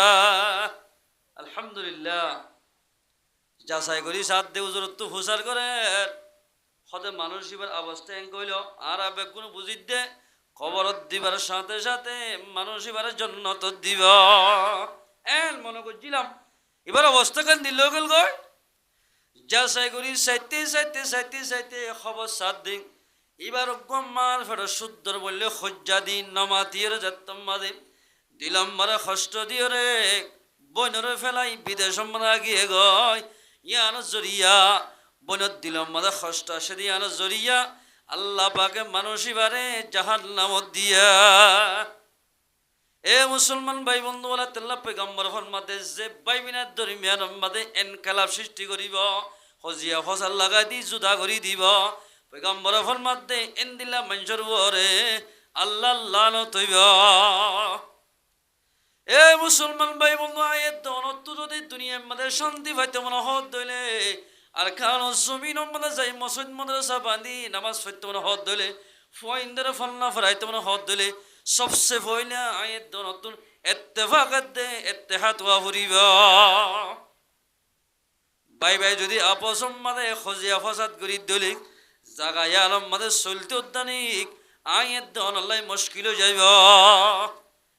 আলহামদুলিল্লাহ যাচাই করি সাত দেউ জরত হুসার করে হতে মানুষ ইবার আওয়াজটা এন কইল আর আবেগ কোনো বুঝি দে খবরত দিবার সাথে সাথে মানুষ ইবারে জন্নত দিব এন মনে করছিলাম এবার অবস্থা কেন দিল গেল গয় যাচাই করি সাইতে সাইতে সাইতে সাইতে খবর সাত দিন এবার গম্মার ফেরো শুদ্ধর বললে হজ্জা দিন নমাতির যাত্তম মাদে দিলাম মারা কষ্ট দিয়ে রে বইনরে ফেলাই বিদেশ মারা গিয়ে গয় ইয়ান জরিয়া বইনত দিলাম মারা কষ্ট আসে দিয়ান জরিয়া আল্লাহ পাকে মানুষ এবারে জাহান্নামত দিয়া এ মুসলমান ভাই বন্ধু বলা তেল্লা পেগম্বর ফরমাতে যে ভাই বিনার দরমিয়ান মাদে এনকালাব সৃষ্টি করিব হজিয়া ফসল লাগাই দি জুদা করি দিব পেগম্বর ফরমাত দে এন দিলা মানুষের ওরে আল্লাহ লানত হইব এ মুসলমান ভাই বন্ধু আয়ের দনত্ব যদি দুনিয়ার মধ্যে শান্তি পাইতে মনে হত দইলে আর কারণ জমিন মধ্যে যাই মসজিদ মাদ্রাসা বাঁধি নামাজ পড়তে মনে হত দইলে ফয়িন্দের ফলনা ফরাইতে মনে হত দইলে সবচেয়ে ফয়লা আয়ের দনত্ব ইত্তেফাকাত দে ইত্তেহাদ ওয়া ফুরিবা বাই বাই যদি আপসম মাদে খজিয়া ফসাদ করি দইলে জাগায় আলম মাদে চলতে উদ্যানিক আয়ের দন আল্লাহ মুশকিল যাইব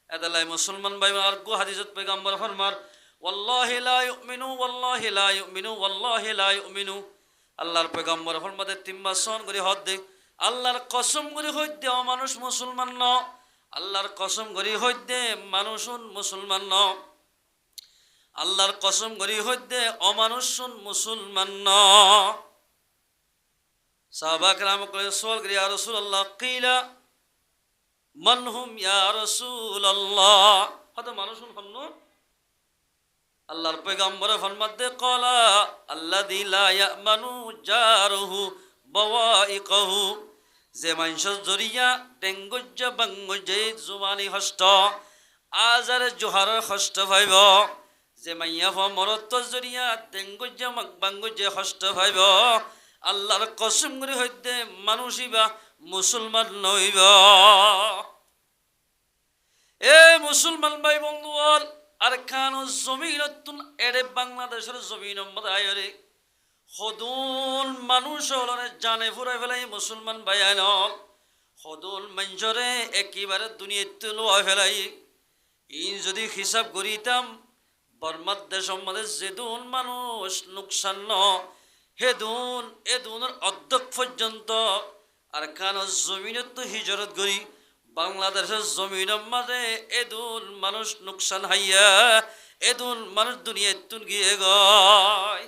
এদালাই মুসলমান ভাই আর গো হাদিসত পেগম্বর ফরমার ওয়াল্লাহি লা ইউমিনু ওয়াল্লাহি লা ইউমিনু ওয়াল্লাহি লা ইউমিনু আল্লাহর পেগম্বর ফরমাতে তিম্মা সন করে হদ দে আল্লাহর কসম করে হইত দে মানুষ মুসলমান ন আল্লাহর কসম করে হইত দে মানুষুন মুসলমান ন আল্লাহর কসম করে হইত দে অমানুষুন মুসলমান ন সাহাবা کرام করে সওয়াল করে ইয়া রাসূলুল্লাহ কিলা মান হুম ইয়া রাসূলুল্লাহ হত মানুষুন হন্ন আল্লাহর পয়গম্বর ফরমাতে ক্বালা আল্লাযী লা ইয়ামানু জারুহু বাওয়াইকহু যে মানুষের জরিয়া টেঙ্গুজ্জ বাঙ্গুজ্জে জুবানি হস্ত আজার জোহারের হস্ত ভাইব যে মাইয়া মরত জরিয়া টেঙ্গুজ্জ বাঙ্গুজ্জে হস্ত ভাইব আল্লাহর কসম করে হইতে মানুষইবা মুসলমান নইব এ মুসলমান ভাই বন্ধু আর খান জমিনতুন এড়ে বাংলাদেশের জমিন মদায়রে হদুল মানুষ হলরে জানে ফুরাই ফেলাই মুসলমান ভাই আইন হদুল মঞ্জরে একেবারে দুনিয়াতে লোয়া ফেলাই ই যদি হিসাব করিতাম বর্মার দেশ মধ্যে যেদুন মানুষ নুকসান ন হেদুন এদুনের অর্ধেক পর্যন্ত আর খান জমিনত হিজরত করি বাংলাদেশের জমিনের মাঝে এদুন মানুষ নুকসান হাইয়া এদুন মানুষ দুনিয়াতুন গিয়ে গয়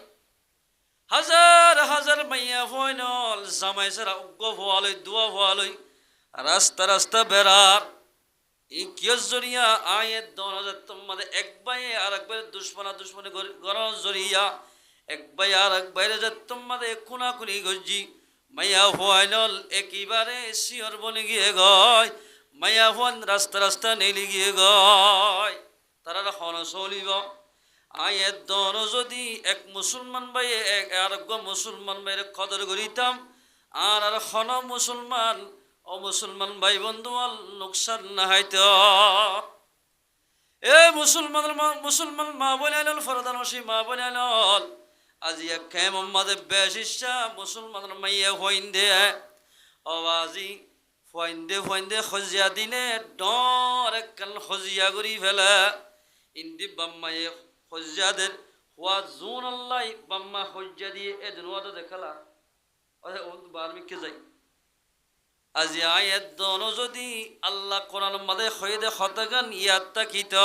হাজার হাজার মাইয়া ফয়নল জামাই সারা উগ্র হওয়ালই দোয়া হওয়ালই রাস্তা রাস্তা বেড়ার এই কিয়র জরিয়া আয়ের 10,000 তোমাদের এক ভাই আর এক ভাইয়ের দুশ্মনী গড়ার জরিয়া এক ভাই আর এক ভাইয়ের যে তোমাদের খুনাখুনি গজি মাইয়া ফয়নল একেবারে শিয়র বনে গিয়ে গয় মাইয়া ফোন রাস্তা রাস্তা নেলি গিয়ে গয় তারা হন চলিব আয়ের দন যদি এক মুসলমান ভাই আর এক মুসলমান ভাইয়ের কদর করিতাম আর আর হন মুসলমান ও মুসলমান ভাই বন্ধু নুকসান না হইত এ মুসলমান মা বলে ফরদানসী মা বলে আজি এক মোহাম্মদ বেশিসা মুসলমান মাইয়া হইন দে আওয়াজি ফুয়াইন্দে ফুয়াইন্দে খজিয়া দিলে ডর একখান খজিয়া করি ফেলে ইন্দি বাম্মায়ে খজিয়াদের হওয়া জোন আল্লাহ বাম্মা খজিয়া দিয়ে এদিন ওয়াদা দেখালা আচ্ছা ও বার্মিককে যাই আজি আয়াত দন যদি আল্লাহ কোরআন মাদে খৈদে খতগান ইয়াত তাকিত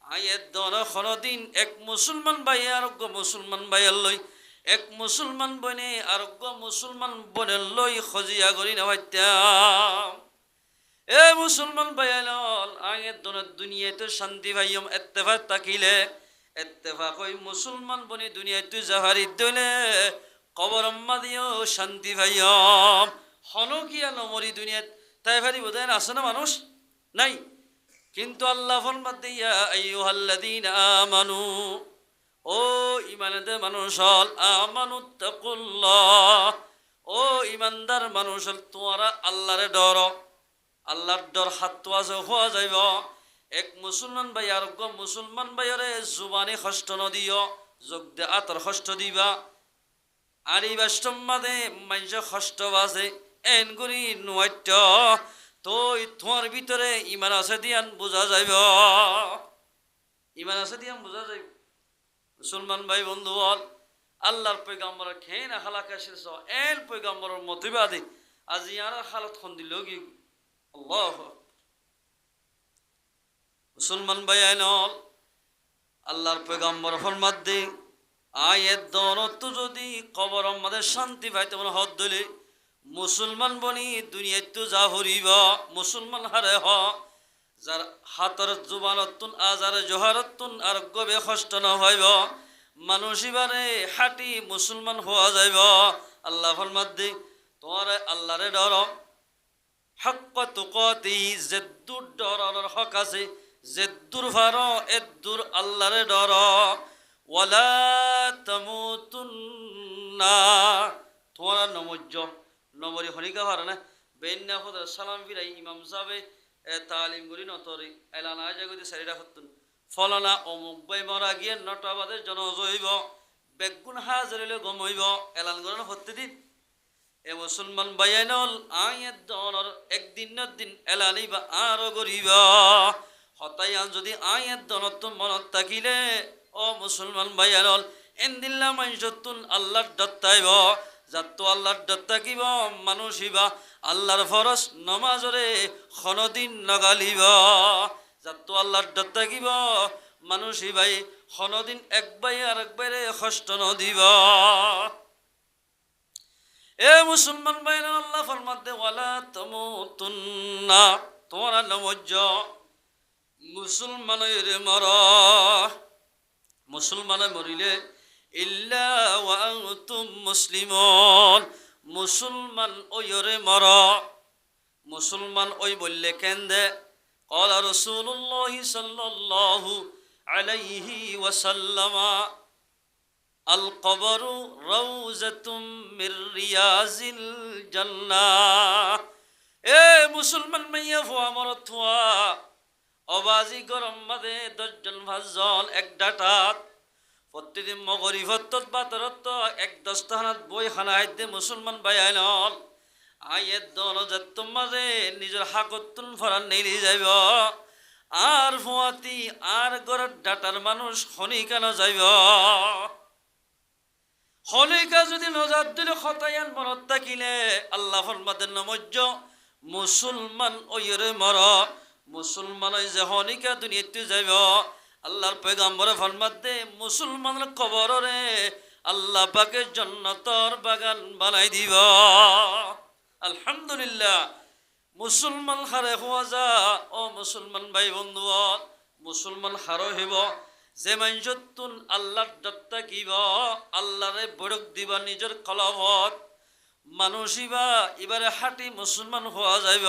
আয়াত দন খনদিন এক মুসলমান ভাই আরোগ্য মুসলমান ভাইয়ের লই এক মুসলমান বনে আরোগ্য মুসলমান বনের লই খজিয়া করি নেওয়াইতাম এ মুসলমান ভাইয়াল আয়াত দনের দুনিয়াতে শান্তি ভাইয়ম এত্তেফাক তাকিলে এত্তেফাক ওই মুসলমান বনে দুনিয়াতে জাহারি দইলে কবর আম্মা দিও শান্তি ভাইয়ম হনকিয়া নমরি দুনিয়াত তাই ভারি বোধহয় আছে না মানুষ নাই কিন্তু আল্লাহ ফরমান দিয়া আইয়ুহাল্লাযীনা আমানু ও ঈমানদার মানুষ হল আমানুত্তাকুল্লাহ ও ঈমানদার মানুষ হল তোমরা আল্লাহরে ডর আল্লাহর ডর হাত আছে হওয়া যাইব এক মুসলমান ভাই আর মুসলমান ভাইরে জুবানি কষ্ট নদিও যোগ দে আতর কষ্ট দিবা আর এই বাস্তম্মাদে মানুষ কষ্ট বাজে এন করি নোয়াইট তো তোমার ভিতরে ইমান আছে দিয়ান বোঝা যাইব ইমান আছে দিয়ান বোঝা যাইব মুসলমান ভাই বন্ধু বল আল্লাহর পয়গাম্বর খেয়ে না হালাকা শেষ এন পয়গাম্বরের মতবাদে আজ ইয়ার হালত খন দিল কি আল্লাহ মুসলমান ভাই আইনল আল্লাহর পয়গাম্বর ফরমাত দে আয়াত দনত যদি কবর আমাদের শান্তি পাইতে মনে হদ দিলে মুসলমান বনি দুনিয়াত তো যা হরিব মুসলমান হারে হ যার হাতর জুবানতুন আজার জোহারতুন আর গবে কষ্ট ন হইব মানুষিবারে হাঁটি মুসলমান হওয়া যাইব আল্লাহ ফরমাত দে তোমার আল্লাহরে ডর হক তুকতি জেদ্দুর ডরার হক আছে জেদ্দুর ভার এদ্দুর আল্লাহরে ডর ওয়ালা তামুতুন্না তোমার নমজ্জ নবরি হনিকা ভার না বেন্না খোদা সালাম ফিরাই ইমাম সাহেবে তালিম করি নতরি এলান আজা গদি সারিটা হতুন ফলনা অমুক বাই মরা গিয়ে নটা বাদে জনজ হইব বেগুন হাজরিলে গম হইব এলান করেন হতে দিন এ মুসলমান বাইনল আয়াত দনর একদিন দিন এলানিবা আরো গরিব হতাইয়ান যদি আয়াত দনত মনত থাকিলে ও মুসলমান বাইনল এন্দিল্লা মাইজতুন আল্লাহর দত্তাইব যাতো আল্লাহর দত্ত থাকিব মানুষ হইবা আল্লাহর ফরজ নমাজরে খনদিন নগালিব যাতো আল্লাহর দত্ত থাকিব মানুষ হইবাই খনদিন একবাই আর একবারে কষ্ট নদিব এ মুসলমান ভাইরা আল্লাহ ফরমাত দে ওয়ালা তামুতুন্না তোমরা নমজ্জ মুসলমানের মর মুসলমানে মরিলে ইল্লা ওয়া আনতুম মুসলিমুন মুসলমান ওইরে মর মুসলমান ওই বললে কেন্দে ক্বালা রাসূলুল্লাহ সাল্লাল্লাহু আলাইহি ওয়াসাল্লাম আল কবরু রাউজাতুম মির রিয়াজিল জান্নাহ এ মুসলমান মাইয়া ফুয়া মরথুয়া অবাজি গরম মাদে 10 জন 5 জন এক ডাটাত প্রতিদিন মগরিবত বাতরত এক দস্তাহানাত বই খানাইতে মুসলমান বাইনল আয়াত দনজাত মাঝে নিজের হাকতুন ফরান নেলি যাইব আর ফুয়াতি আর গরত ডাটার মানুষ খনিকানো যাইব হলিকা যদি নজার দিলে খতায়ান মনত থাকিলে আল্লাহ ফরমাতেন নমজ্জ মুসলমান ওইরে মর মুসলমান ওই যে হনিকা দুনিয়াতে যাইব আল্লাহর পয়গাম্বরে ফরমাত দে মুসলমানের কবরে আল্লাহ পাকে জান্নাতের বাগান বানাই দিব আলহামদুলিল্লাহ মুসলমান হারে হওয়া যা ও মুসলমান ভাই বন্ধু মুসলমান হারো হইব যে মানজতুন আল্লাহর দত্তা কিব আল্লাহরে বড়ক দিবা নিজের কলবত মানুষিবা এবারে হাঁটি মুসলমান হওয়া যাইব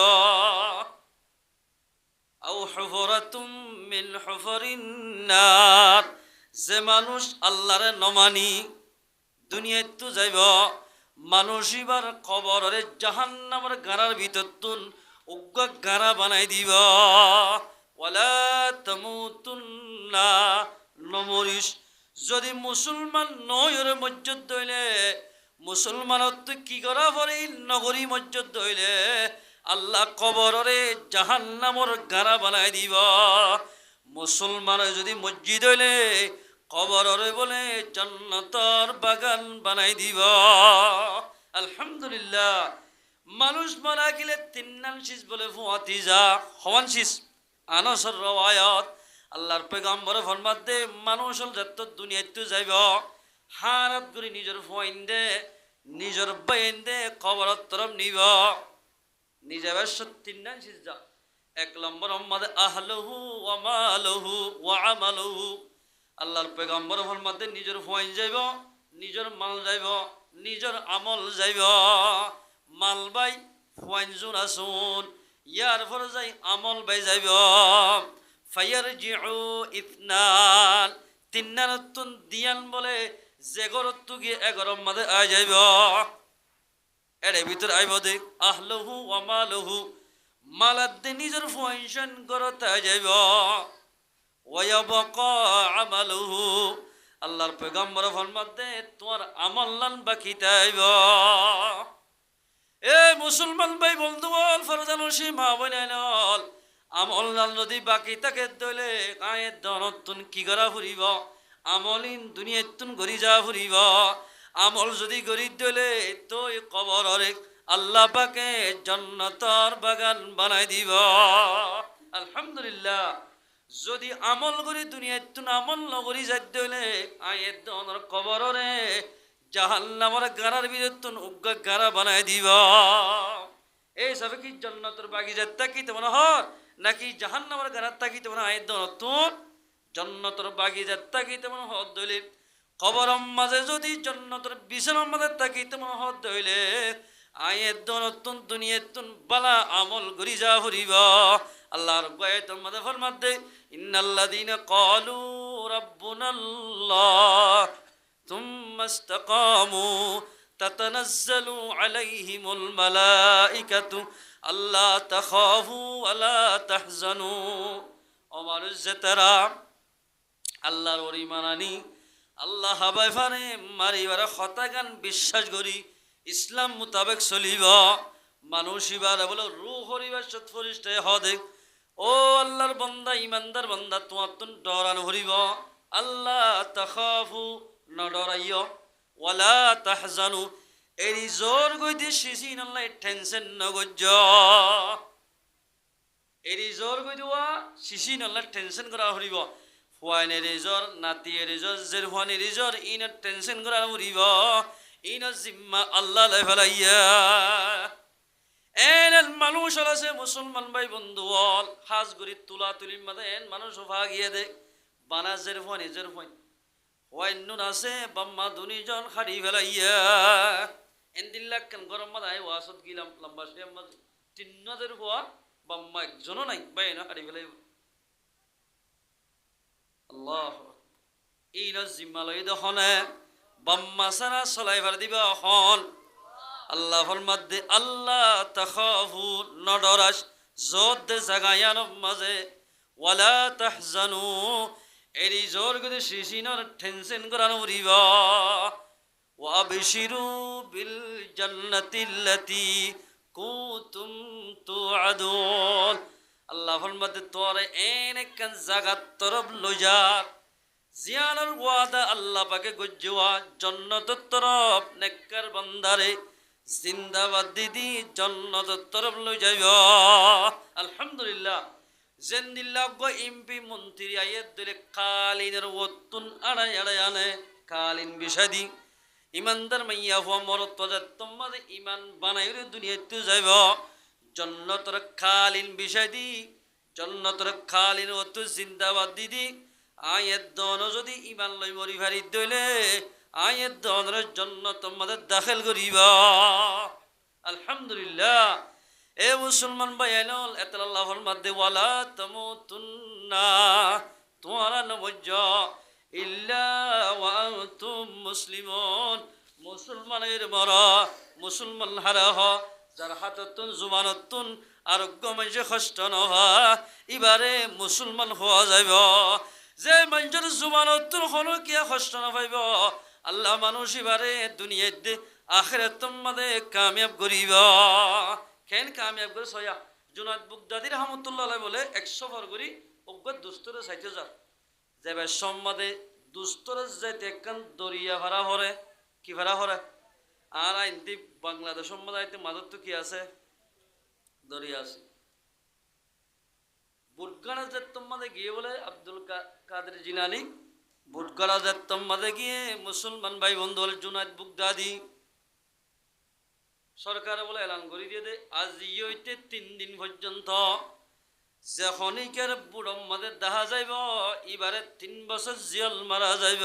আও হুফরাতুম মিন হুফরিন নার যে মানুষ আল্লাহরে নমানি দুনিয়ায় তো যাইব মানুষিবার কবরে জাহান্নামের গাড়ার ভিতরতুন উগ্র গাড়া বানাই দিব ওয়ালা তামুতুন্না নমরিস যদি মুসলমান নয়র মসজিদ দইলে মুসলমানত কি করা পরে নগরী মসজিদ দইলে আল্লাহ কবররে জাহান্নামর গাড়া বানাই দিব। মুসলমানের যদি মসজিদ হইলে কবররে বলে জান্নাতর বাগান বানাই দিব। আলহামদুলিল্লাহ। মানুষ মারা গেলে তিন্নান শীষ বলে ফুয়াতি যা হওয়ান শীষ আনসর রওয়ায়াত আল্লাহর পেগম্বর ফরমাত দে মানুষ যত দুনিয়াতে যাইব হারাত করে নিজের ফুয়াইন দে নিজের বাইন দে কবরত তরফ নিব। নিজে তিন্নান শীষ যা এক নম্বর আমাদের আহলহু ওয়া মালহু ওয়া আমালহু। আল্লাহর পেগম্বর ফরমাত দে নিজের ফুয়াইন যাইব, নিজের মাল যাইব, নিজের আমল যাইব। মাল বাই ফুয়াইনজুন আসুন ইয়ার পর যাই আমল বাই যাইব। ফায়ার জিউ ইতনান তিন্নানতুন দিয়ান বলে যে গরত্তু গিয়ে এগরম মাঝে আই যাইব। এর ভিতর আইব দেখ আহলহু ওয়া মালহু মালাদ দে নিজের ফুয়াইনশন গরত আই যাইব। ওয়ায়াবকা আমালহু আল্লাহর পয়গম্বর ফরমাত দে তোমার আমল লান বাকি তাইব। এ মুসলমান ভাই বন্ধু বল ফরজানুসি মা বইনাইনল আমল লান যদি বাকি থাকে দইলে কায়ের দনতুন কি করা ফুরিব আমলিন দুনিয়াতুন গরি যা ফুরিব। আমল যদি গরি দইলে তোই কবররে আল্লাহ পাকে জান্নাতর বাগান বানাই দিব। আলহামদুলিল্লাহ। যদি আমল করি দুনিয়াতুন আমল নগরি যাই দইলে আয়ের দনর কবররে জাহান্নামের গারার বিরুদ্ধে উগ্র গারা বানাই দিব। এই সবে কি জান্নাতের বাগিচার তাকিতে মনে হয় নাকি জাহান্নামের গারার তাকিতে মনে আয়ের নতুন জান্নাতের বাগিচার তাকিতে মনে হয় দইলে কবরের মাঝে যদি জান্নাতের বিছানার মাঝে তাকিতে মনে হয় দইলে আয়ের নতুন দুনিয়াতুন বালা আমল করি যা ফুরিব। আল্লাহর আয়াতের মধ্যে ফরমাত দে ইন্নাল্লাযীনা ক্বালু রাব্বুনাল্লাহ থুম্মা ইসতাকামু তাতানাজ্জালু আলাইহিমুল মালাইকাতু আল্লা তাখাফু ওয়া লা তাহজানু। ও মানুষ যেতারা আল্লাহর ওরি মানানি আল্লাহ হাবাই ফারে মারিবার খতাগান বিশ্বাস করি ইসলাম মোতাবেক চলিব। মানুষ ইবার বলে রূহ হরিবার সৎ ফরিস্তে হদে ও আল্লাহর বান্দা ইমানদার বান্দা তোমার তুন ডরান হরিব। আল্লাহ তাখাফু ন ডরাইও ওয়ালা তাহজানু এরি জোর গইতে শিশিন আল্লাহ টেনশন ন গজ্জ এরি জোর গই দিওয়া শিশিন আল্লাহ টেনশন করা হরিব। ফুয়াইনে রেজর নাতি রেজর জের ফুয়ানি রেজর ইন টেনশন করা হরিব। ইন জিম্মা আল্লাহ লাই ফেলাইয়া এন মানুষ আছে মুসলমান ভাই বন্ধু বল হাজ গরি তুলা তুলি মাদে এন মানুষ ভাগিয়ে দে বানা জের ফুয়ানি জের ফুয়ানি ওয়াইনুন আছে বাম্মা দুনিজন খাড়ি ফেলাইয়া এন দিল্লাক কেন গরম মাদায় ওয়াসত গিলাম লম্বা সে মাঝে তিন্নদের হওয়া বাম্মা একজনও নাই ভাই না খাড়ি ফেলাই আল্লাহ এই জিম্মালয় দখনে বাম্মা সারা চলাইবার দিবা হন আল্লাহ ফরমাত দে আল্লাহ তাখাফু নডরাস যত দে জাগায়ান মাঝে ওয়ালা তাহজানু এরি জোর গদে শিশিনর টেনশন করানো রিব। ওয়াবশিরু বিল জান্নাতিল্লাতী কুনতুম তুআদুন আল্লাহ ফরমাত দে তোরে এনেকান জাগাত তরফ লজার জিয়ানার ওয়াদা আল্লাহ পাকে গজ্জওয়া জান্নাতের তরফ নেককার বান্দারে জিন্দাবাদ দিদি জান্নাতের তরফ লই যাইব। আলহামদুলিল্লাহ। জেন্দিল্লাহ গো এমপি মন্ত্রী আইয়ের দিলে কালিনের ওতুন আড়াই আড়াই আনে কালিন বিষাদি ইমানদার মাইয়া হওয়া মরত তোমাদের ইমান বানাই দুনিয়াতে যাইব। জান্নাতের কালিন বিষাদি জান্নাতের কালিন ওতু জিন্দাবাদ দিদি আয়ের দন যদি ইমান লই মরি ভারি দইলে আয়ের দনের জন্য তোমাদের দাখিল করিব। আলহামদুলিল্লাহ। এ মুসলমান ভাই আইনল এতাল্লাহ ফরমাত দে ওয়ালা তামুতুন্না তোমরা নবজ্জ ইল্লা ওয়া আনতুম মুসলিমুন মুসলমানের মরা মুসলমান হারাহ যার হাততুন জুবানতুন আরোগ্য মাঝে কষ্ট নহা এবারে মুসলমান হওয়া যাইব। যে মানুষের জুবানতুন হলো কিয়া কষ্ট না পাইব আল্লাহ মানুষ এবারে দুনিয়াতে আখিরাত মাঝে কামিয়াব করিব। খেন কামিয়াব করে ছয়া জুনাদ বুগদাদি রহমতুল্লাহ বলে 100 ফরগরি অজ্ঞ দুস্তরে 60,000 যাবে সম্মাদে দুস্তরে যাইতে একখান দরিয়া ভাড়া হরে কি ভাড়া হরে আর আইনদি বাংলাদেশ সম্মাদাইতে মাদর তো কি আছে দরিয়া আছে বুটগাড়া যেতম্মাদে গিয়ে বলে আব্দুল কাদের জিলানী বুটগাড়া যেতম্মাদে গিয়ে মুসলমান ভাই বন্ধু বলে জুনাদ বুগদাদি সরকার বলে এলান করে দিয়ে দে আজ ইয়েতে 3 দিন পর্যন্ত যে খনিকের বুড়ম্মাদের দেখা যাইব এবারে 3 বছর জিয়ল মারা যাইব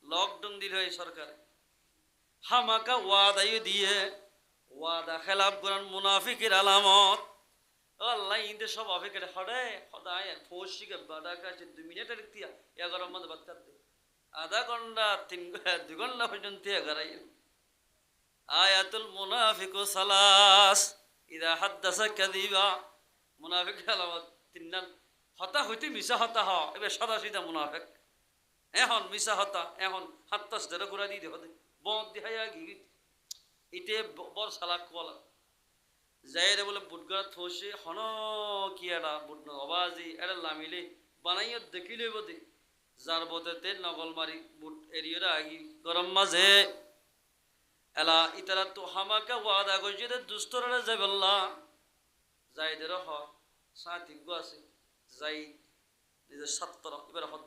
লকডাউন দিল হয় সরকার হামাকা ওয়াদাই দিয়ে ওয়াদা খেলাফ করার মুনাফিকের আলামত আল্লাহ ইন্দে সব আফিকের হড়ে সদায় ফৌশিকে বাদা কাছে 2 মিনিটের দিয়া 11 মধ্যে বাদ দে আধা ঘন্টা 2 ঘন্টা পর্যন্ত এগারাই আয়াতুল মুনাফিকু সালাস ইদা হাদাসা কাযিবা মুনাফিক আলামত 3 হতা হইতে মিছা হতা হ এবে সদা সিধা মুনাফিক এখন মিছা হতা এখন হাত্তাস ধরে ঘুরা দি দেহ বদ দিহায়া গি ইতে বড় সালাক বলা যাইরে বলে বুটগাড়া থোসে হন কি এটা বুট আওয়াজি এটা লামিলে বানাইও দেখিলে বদে যার বদতে নগল মারি বুট এরিয়রা আগি গরম মাঝে এলা ইতারা তো হামাকা ওয়াদা কইছে যে দুস্তরে যাবেল্লা যাইদের হ সাতিগ আছে যাই নিজের 17 এবার হদ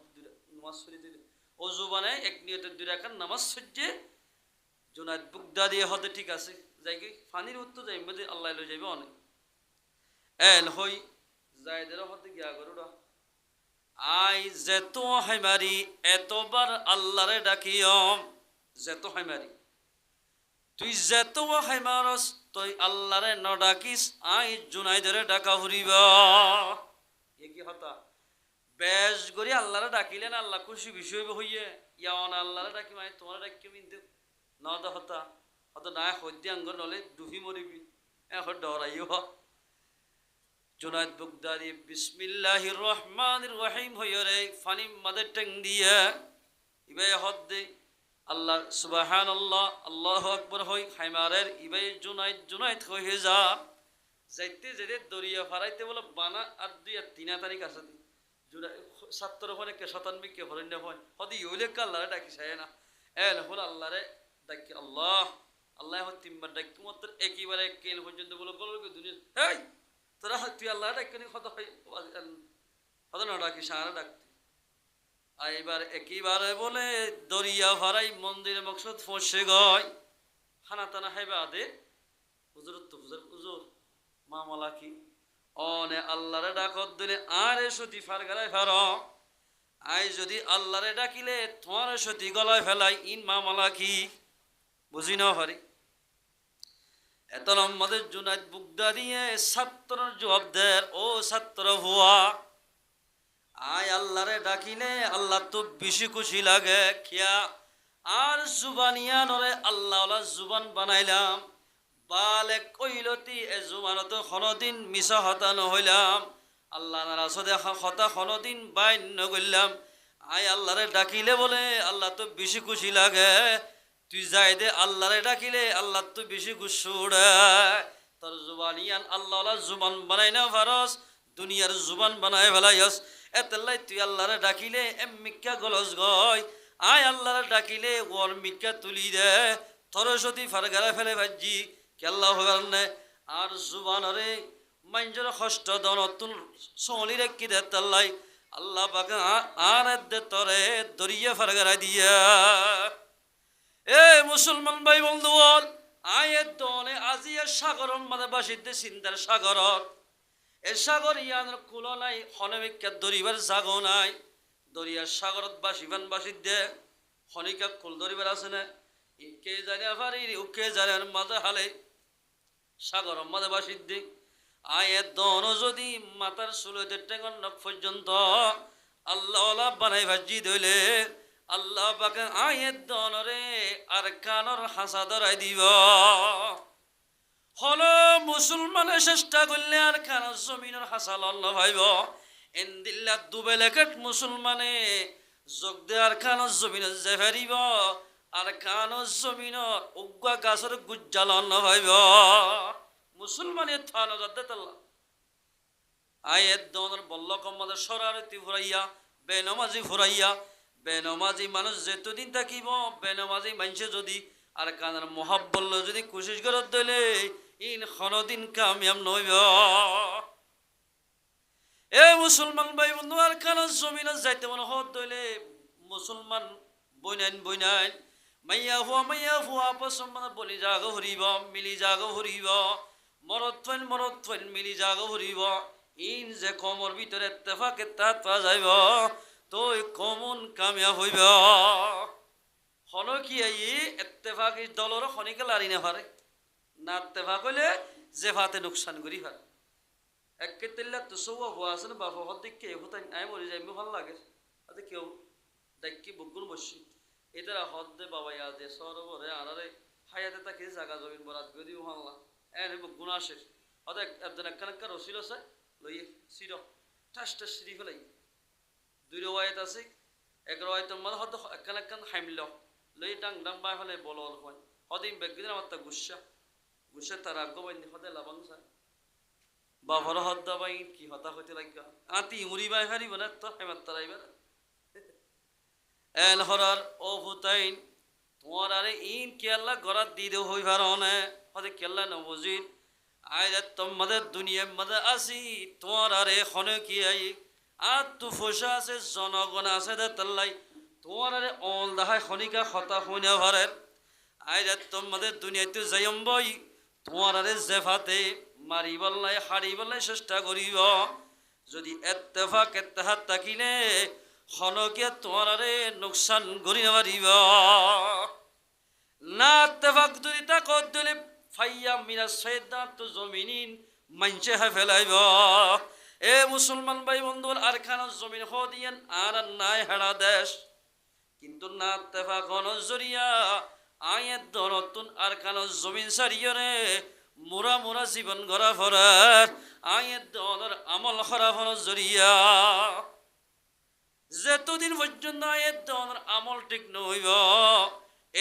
নামাজ পড়ি দিলে ওযু বানায় এক নিয়তে 2 রাকাত নামাজ পড়ছে জুনাদ বুগদাদি হতে ঠিক আছে যাই কি পানির উত্তর যাই মধ্যে আল্লাহ লই যাবে অনেক এল হই যাইদের হতে গিয়া গরুড়া আই যেত হাইমারি এতবার আল্লাহরে ডাকিও যেত হাইমারি তুই যেত হাইমারস তুই আল্লাহরে ন ডাকিস আই জুনাইদরে ডাকা হরিবা এ কি হতা বেশ গরি আল্লাহরে ডাকিলেন আল্লাহ খুশি বিষয় হইয়ে ইয়ান আল্লাহরে ডাকি মানে তোমার ডাকি মিনতে ন দা হতা হত না হইতে আঙ্গ নলে ডুবি মরিবি এখন ডরাইও জুনাইদ বুগদাদি বিসমিল্লাহির রহমানির রহিম হইরে ফানি মাদে টেং দিয়ে ইবে হদ্দে আল্লাহ সুবহানাল্লাহ আল্লাহু আকবার হই হাইমারের ইবে জুনাইদ হয়ে যা যাইতে যেতে দরিয়া ফারাইতে বলে বানা আর 2 আর 3 তারিখ আছে জুড়া 70 হনে কে 97 কে হরণ্য হয় হদি ইউলে আল্লাহরে ডাকি চায় না এল হল আল্লাহরে ডাকি আল্লাহ আল্লাহ তিনবার ডাকি মাত্র একইবারে কেন পর্যন্ত বলে বলকে দুনিয়া এই তোরা তুই আল্লাহ ডাকি কত হয় কত না ডাকি সারা ডাকতে আর এবার একইবারে বলে দরিয়া ভাড়াই মন্দিরে মকসদ ফসে গয় খানা টানা হাইবা দে হুজুর তো হুজুর মামলা কি অনে আল্লাহরে ডাকত দিলে আরে সতী ফারগারায় ফার আই যদি আল্লাহরে ডাকিলে তোমার সতী গলায় ফেলাই ইন মামলা কি বুঝি না পারি এত নম্বরের জুনাইদ বুগদাদিয়ে ছাত্রর জবাব দেয় ও ছাত্র ভুয়া আয় আল্লাহরে ডাকিলে আল্লাহ তো বেশি খুশি লাগে খিয়া আর জুবানিয়া নরে আল্লাহ জুবান বানাইলাম বালে কইলতি এ জুবানত কোনদিন মিছা হতা নহইলাম আল্লাহ নারাসদে হতা কোনদিন বাইন নগইলাম আয় আল্লাহরে ডাকিলে বলে আল্লাহ তো বেশি খুশি লাগে তুই যাই দে আল্লাহরে ডাকিলে আল্লাহ তো বেশি খুশি উড়ে তোর জুবানিয়ান আল্লাহ জুবান বানাই না ফারস দুনিয়ার জুবান বানাই ফেলাইস এতলাই তুই আল্লাহরে ডাকিলে মিক্কা গলস গয় আয় আল্লাহরে ডাকিলে ওর মিক্কা তুলি দে তোর সতী ফারগারা ফেলে ভাজি কেল্লা হবার নে আর জুবানরে মাইঞ্জর কষ্ট দনতুন সোলি রেখি দে তাল্লাই আল্লাহ পাকে আর দে তরে দরিয়া ফারগারা দিয়া এ মুসলমান ভাই বন্ধু আয়ের দনে আজিয়া সাগরম মানে বাসিতে চিন্তার সাগর এ সাগর ইয়ানোর কুলো নাই হনবিকা দরিবার জাগো নাই দরিয়ার সাগরত বাসিবান বাসিত দে হনিকা কুল দরিবার আছে না কে জানে পারি কে জানে মাঝে হালে সাগর মাঝে বাসিত দে আয়ের দন যদি মাতার সুলতে টেঙ্গন নখ পর্যন্ত আল্লাহ বানাই ভাজি দইলে আল্লাহ পাকে আয়ের দনরে আর কানর হাসা ধরাই দিব হলো মুসলমানের চেষ্টা করলে আর কানর জমিনের হাসা লল্ল ভাইব এন্দিল্লা দুবেলেকেট মুসলমানে যোগ দে আর কানর জমিনের যে ফেরিব আর কানর জমিনের উগ্গা গাছের গুজ্জা লন্ন ভাইব মুসলমানের থানো যাদ্দাত আল্লাহ আয়ের দনের বল্লকম মাদের শরারতি ফুরাইয়া বেনমাজি ফুরাইয়া বেনমাজি মানুষ যেতদিন থাকিব বেনমাজি মানুষে যদি আর কানার মহাব্বল্য যদি কোশিশ করত দইলে ইন খনদিন কামিয়াম নইব। এ মুসলমান ভাই বন্ধু আর কানার জমিনে যাইতে মনে হত দইলে মুসলমান বইনাইন মাইয়া হুয়া পছন্দ মানে বলি জাগ হরিব মিলি জাগ হরিব মরত ফেন মিলি জাগ হরিব ইন যে কমর ভিতরে ইত্তেফাকে তাত পা যাইব তো কমন কামিয়াব হইব। হন কি আই ইত্তেফাক দলর খনিকে লারি না পারে না ইত্তেফাক হইলে জেফাতে নোকসান করি পারে একে তেল্লা তো সৌয়া হওয়া আছে না বাবা হদ দেখে হতাই আয় মরি যাই ভাল লাগে আরে কেউ দেখি বকুল বসি এদের হদ দে বাবা দে সরবরে আনারে হায়াতে তাকে জাগা জমিন বরাত করে দিব ভাল্লা এনে বকুন আসে হদ একজন একখান রসিল আছে লইয়ে সির ঠাসটা সিঁড়ি ফেলাই দুই রওয়ায়ত আছে এক রওয়ায়তের মধ্যে হদ একখান হাইমল লই ডাং ডাং বাই ফেলে বল হয় হদিন বেগদিন আমার তা গুসা তার আগ্য বাইনি হদে লাবাং চায় বাবার হদ দাবাই কি হতা হইতে লাগা আতি মুড়ি বাই হারিব না তো হেমার তারাইবার এল হরার ও হুতাইন তোমার আরে ইন কেল্লা গরাত দি দেও হইবার অনে হদে কেল্লা নবজির আয় তোমাদের দুনিয়ার মধ্যে আসি তোমার আরে হনে কি আই আর তু ফসা আছে জনগণ আছে দে তাল্লাই তোমার আরে অল দাহাই খনিকা হতা হইনা ভারের আয় তোমাদের দুনিয়াতে যাইম বই তোমার আরে জেফাতে মারি বললাই হারি বললাই চেষ্টা করিব যদি ইত্তেফাক ইত্তেহাদ থাকিলে হনকে তোমার আরে নোকসান করি না পারিব না ইত্তেফাক যদি তাকত দিলে ফাইয়া মিনা শয়তান তো জমিনিন মানছে হে ফেলাইব। এ মুসলমান ভাই বন্ধু আর খানা জমিন হদিয়েন আর নাই হেড়া দেশ কিন্তু না ইত্তেফাক জরিয়া আয়ের দনতুন আর খানা জমিন সারিয়রে মোরা মোরা জীবন গড়া ফরার আয়ের দনের আমল খরা ফরজ জরিয়া যেতদিন পর্যন্ত আয়ের দনের আমল ঠিক নহইব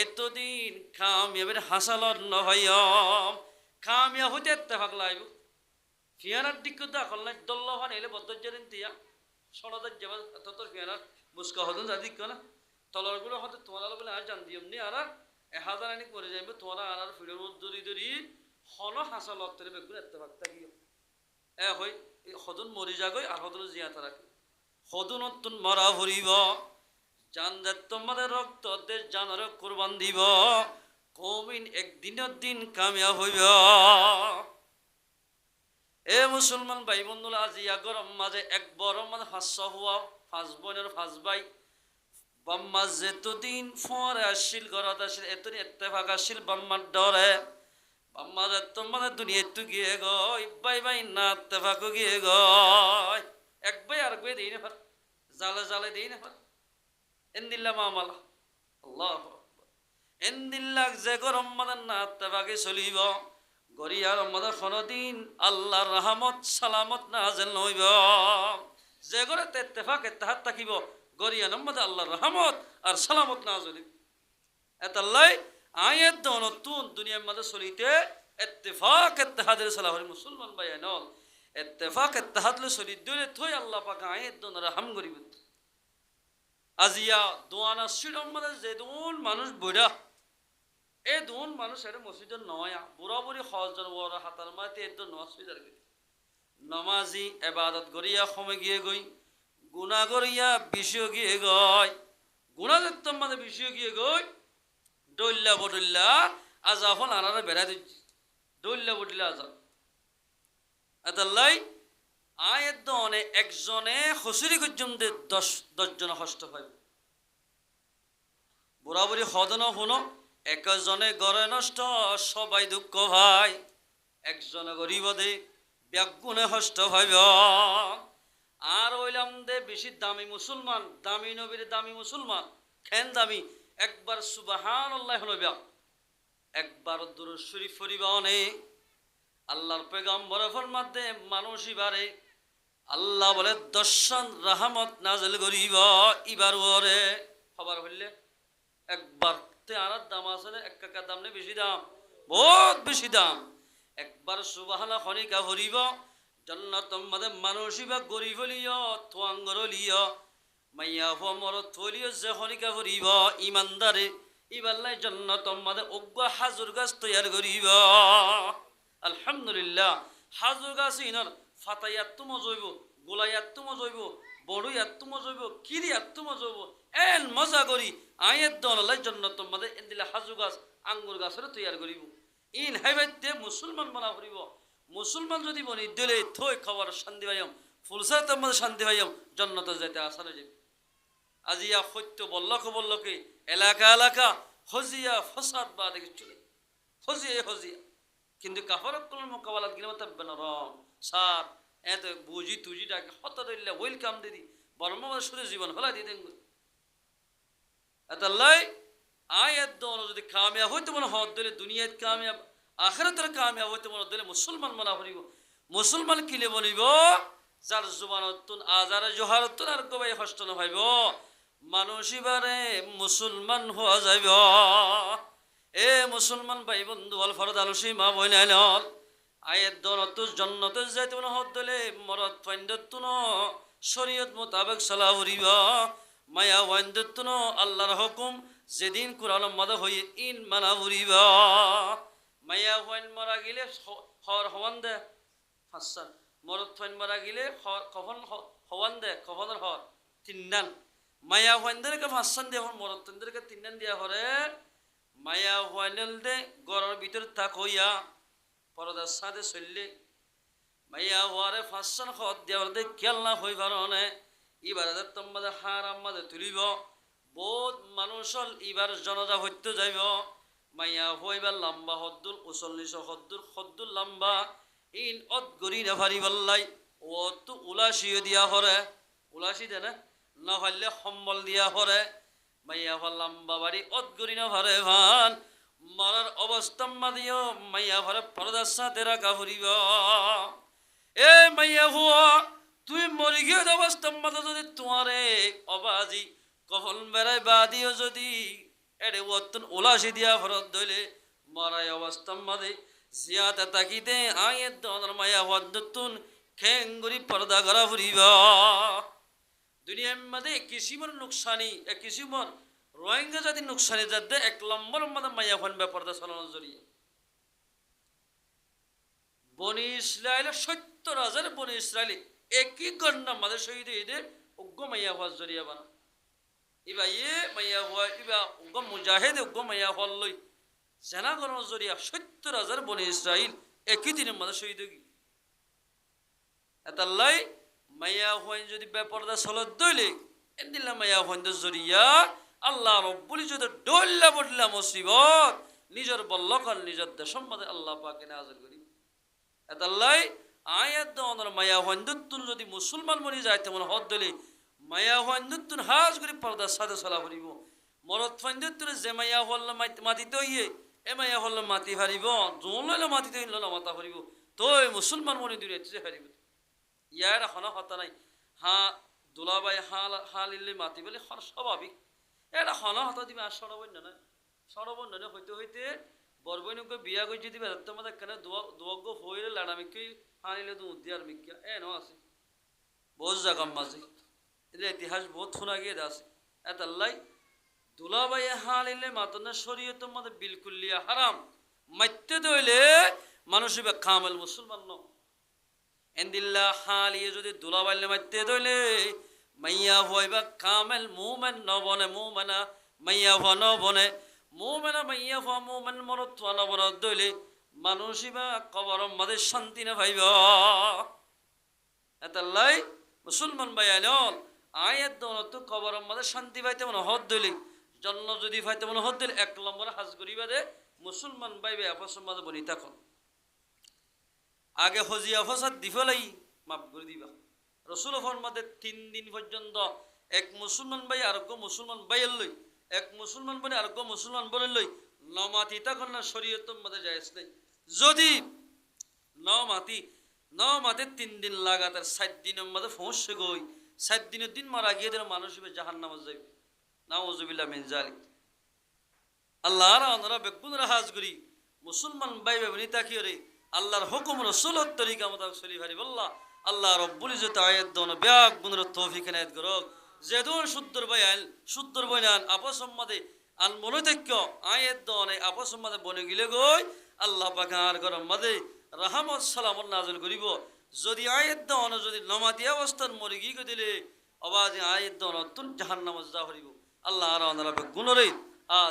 এতদিন কামিয়াবের হাসালত নহয় কামিয়া হইতে ইত্তেফাক লাইব ফিয়ানার দিক দা কল্লাই দল্লহান এলে বদ্দজারিন দিয়া সনদার যাবা ততর ফিয়ানার মুস্কা হদন যা দিক না তলরগুলো হতে তোমার বলে আর জান দিয়মনি আর 1000 আনি করে যাইবে তোমরা আর ফিডের দরি দরি হন হাসালত তরে বেগুন ইত্তেফাক থাকিও এ হই হদন মরি যাগই আর হদন জিয়াতা রাখি হদনতুন মরা ভরিব জান দে তোমাদের রক্ত দেশ জানার কুরবান দিব কমিন একদিনের দিন কামিয়াব হইব। এ মুসলমান ভাই বন্ধুরা আজিয়া গরম মাঝে এক বড় মানে 500 হওয়া 5 বোনের 5 ভাই বাম্মা যেতদিন ফরে আসিল ঘরত আসিল এতদিন ইত্তেফাক আসিল বাম্মার ডরে বাম্মা তোমাদের দুনিয়া একটু গিয়ে গই ভাই না ইত্তেফাক গিয়ে গই এক ভাই আর ভাই দিই না জালে জালে দিই না এন্দিল্লা মামালা আল্লাহ এন্দিল্লাক যে গরম মাদার না ইত্তেফাকে চলিব গরিয়ার মধ্যে কোনদিন আল্লাহর রহমত সালামত নাযিল হইব যে ঘরে ইত্তেফাক ইত্তেহাদ থাকিব গরিয়া মধ্যে আল্লাহর রহমত আর সালামত নাযিল এতাল্লাই আয়াত দনতুন দুনিয়ার মধ্যে চলিতে ইত্তেফাক ইত্তেহাদের সালাহরি মুসলমান ভাইয়ানল ইত্তেফাক ইত্তেহাদ লে চলি দলে থই আল্লাহ পাক আয়াত দন রহম করিব আজিয়া দোয়ানা সিরম মধ্যে যে দুন মানুষ বুড়া এই দুন মানুষ এটা মসজিদের নয়া বুড়া বুড়ি হজর ওরা হাতার মাতে একদম নসিদার গই নমাজি ইবাদত করিয়া সময় গিয়ে গই গুনাহ করিয়া বিষয় গিয়ে গই গুনাহ যেতম মানে বিষয় গিয়ে গই দইল্লা বদল্লা আজাফল আনারে বেড়া দিচ্ছি দইল্লা বদল্লা আজাব আদাল্লাই আয়ের দনে একজনে হসুরি পর্যন্ত 10 জন হস্ত পাইব বুড়া বুড়ি হদন হনো একজনে গড়ে নষ্ট সবাই দুঃখ ভাই একজনে গরিব দে ব্যাগুনে হস্ত ভাইব আর ওইলাম দে বেশি দামি মুসলমান দামি নবীর দামি মুসলমান খেন দামি একবার সুবহানাল্লাহ হলবা একবার দুরূদ শরীফ পড়িবা অনে আল্লাহর পয়গম্বর ফরমাতে মানুষই বারে আল্লাহ বলে দর্শন রহমত নাযিল করিব ইবার ওরে খবর হইলে একবার তে আর দাম আছে না এক কাকা দাম নেই বেশি দাম বহুত বেশি দাম একবার সুবহানা খনিকা হরিব জান্নাতম মাদে মানুষিবা গরিব লিয় তোয়াঙ্গর লিয় মাইয়া হো মর থলিয় যে খনিকা হরিব ইমানদারে ইবাল্লাই জান্নাতম মাদে অজ্ঞ হাজুর গাছ তৈয়ার করিব আলহামদুলিল্লাহ হাজুর গাছ ইনার ফাতাইয়াত মজইব গোলাইয়াত মজইব বড়ইয়াত মজইব কিরিয়াত মজইব এন মজা করি আয়ের দলাই জান্নাতম মাদে এন্দিলা হাজু গাছ আঙ্গুর গাছের তৈয়ার করিব ইন হাইবাইতে মুসলমান বানা করিব মুসলমান যদি বনি দিলে থই খাবার শান্তি পাইম ফুলসাতের মধ্যে শান্তি পাইম জান্নাতে যেতে আসানো যাবে আজিয়া সত্য বল্লকে এলাকা এলাকা হজিয়া ফসাদ বা দেখে চলে হজিয়া কিন্তু কাফারকুল মোকাবেলা গেলে তাব্বে নরম স্যার এত বুঝি তুজি ডাকে হত দিলে ওয়েলকাম দিদি বর্মবাদ শুধু জীবন ফেলা দিয়ে দেন এতাল্লাই আয়াত দোনো যদি কামিয়াব হইতে মনে হত দিলে দুনিয়াত কামিয়াব আখিরাতের কামিয়াব হইতে মনে দিলে মুসলমান মানা করিব মুসলমান কিলে বলিব যার জুবানতুন আজারে জোহারতুন আর গবাই হস্ত না ভাইব মানুষিবারে মুসলমান হওয়া যাইব এ মুসলমান ভাই বন্ধু অল ফরদ আলসি মা বইনাইল আয়াত দোনো জন্নতে যাইতে মনে হত দিলে মরদ ফাইন্দতুন শরীয়ত মোতাবেক সালা করিব মায়া ওয়াইন্দতুন আল্লাহর হুকুম যেদিন কোরআন মাদা হয়ে ইন মানা উড়িব মায়া হইন মারা গেলে হর হওয়ান দে ফাঁসান মরদ হইন মারা গেলে কখন হওয়ান দে কখনের হর তিন্নান মায়া হইনদেরকে ফাঁসান দিয়ে হন মরদ তন্দেরকে তিন্নান দিয়া হরে মায়া হইনল দে গড়ের ভিতর থাক হইয়া পরদার সাথে চললে মায়া হওয়ারে ফাঁসান হদ দেওয়ার দে খেয়াল না হই পারনে এবার তোমাদের হার আমাদের তুলিব বহুত মানুষল এবার জনজা হইতে যাইব মাইয়া হইবার লম্বা হদ্দুল ৪৯ হদ্দুল লম্বা ইন অত গরি না ভারি বল্লাই ও তো উলাসিও দিয়া হরে উলাসি দে না হইলে সম্বল দিয়া হরে মাইয়া হল লম্বা বাড়ি অত গরি না ভারে ভান মরার অবস্থা মাদিও মাইয়া ভরে পরদার সাথে রাখা ফুরিব এ মাইয়া হুয়া তুই মরি গিয়ে অবস্থা মাদা যদি তোমারে অবাজি কখন বেড়াই বাদিও যদি এড়ে ওতন উলাসি দিয়া ফরত দইলে মরাই অবস্থা মাদে জিয়াতে তাকিতে আয়ের দনের মায়া হদ্দতুন খেঙ্গুরি পর্দা করা ফুরিব দুনিয়ার মধ্যে কিসিমর নুকসানি এক কিসিমর রোহিঙ্গা জাতি নুকসানি যাতে এক লম্বর মধ্যে মায়া হন ব্যাপারটা চালানোর জড়িয়ে বনি ইসরায়েল ৭০,০০০ বনি ইসরায়েলি একই ঘটনা মাদের শহীদ ঈদের উগ্র মাইয়া হওয়ার জড়িয়া বানা ইবা মাইয়া হওয়া ইবা উগ্র মুজাহিদ উগ্র মাইয়া হওয়ার লই জেনা করানোর জড়িয়া ৭০,০০০ বনি ইসরায়েল একই দিনের মাদের শহীদ গি এতাল্লাই মাইয়া হইন যদি ব্যাপারটা চলত দইলে এদিলা মাইয়া হইন জড়িয়া আল্লাহ রব্বুলি যদি ডল্লা বদলা মুসিবত নিজের বল্লকন নিজের দেশের মধ্যে আল্লাহ পাকে নাযিল করি এতাল্লাই আয়াত দনের মায়া হইন্দুন যদি মুসলমান মরি যায় তেমন হদ দিলে মায়া হইন্দুন হাজ করে পর্দার সাথে চলা ফুরিব মরদ ফাইন্দুন যে মায়া হল মাটিতে হইয়ে এ মায়া হল মাটি হারিব জোন লইলে মাটিতে হইল না মাথা হারিব তই মুসলমান মরি দূরে হারিব ইয়ার এখন হতা নাই হা দুলাবাই হালিলে মাতি বলে স্বাভাবিক এটা হন হতা দিবে আর সরবন্য না সরবন্য হইতে হইতে বরবইনকে বিয়া করে যদি তোমাদের কেন দুয়াগ্য হইলে লাড়ামিকে হানিলে তো উদ্দিয়ার মিক্কা এ ন আছে বহুত জায়গা মাঝে এটা ইতিহাস বহুত শোনা গিয়ে আছে এতাল্লাই দুলাবাই হালিলে মাতনা শরীয়ত মধ্যে বিলকুলিয়া হারাম মাইতে দইলে মানুষ কামেল মুসলমান ন এন্দিল্লা হালিয়ে যদি দুলাবাইলে মাইতে দইলে মাইয়া হইবা কামেল মুমেন নবনে মুমেনা মাইয়া হওয়া নবনে মুমেনা মাইয়া হওয়া মুমেন মরত নবনত দইলে মানুষিবা কবর মাঝে শান্তি না ভাইব এতাল্লাই মুসলমান ভাইয়াল আয়াত দনত কবর মাঝে শান্তি পাইতে মনে হদ দইলে জন্ম যদি পাইতে মনে হদ দিলে ১ নম্বর হাজ করিবা দে মুসলমান ভাইবে আপস মাঝে বনি তখন আগে হজিয়া ফসাদ দিফলাই মাফ করে দিবা রসুল ফরমাদে ৩ দিন পর্যন্ত এক মুসলমান ভাই আর মুসলমান ভাইয়ের লই এক মুসলমান বনে আর মুসলমান বনে লই নমাতি তখন না শরীয়ত মধ্যে জায়েজ নাই যদি নমাতি ৩ দিন লাগাতার ৭ দিনের মধ্যে পৌঁছে গই ৭ দিনের দিন মারা গিয়ে দিন মানুষ জাহান্নামে যাইবে নাউযুবিল্লাহ মিন যালিক আল্লাহর আমরা বেগুনরা হাজ করি মুসলমান ভাই বেবনি তাকিয়ে রে আল্লাহর হুকুম রসুলত তরিকা মতো চলি ভারি বল্লা আল্লাহ রব্বুল ইজ্জত আয়াত দন ব্যাগ বুনর তৌফিক এনায়েত করক যেদুন শুদ্ধর বয়ান আপসম্মাদে আন মনোতৈক্য আয়াত দন আপসম্মাদে বনে গিলে গই আল্লাহ পাকার গরম মাদে রাহমত সালামত নাজল করিব যদি আয়াত দন যদি নমাতি অবস্থান মরে গিয়ে দিলে অবাজে আয়াত দন তুন জাহান্নামত যা হরিব আল্লাহ আর আনারা গুণরে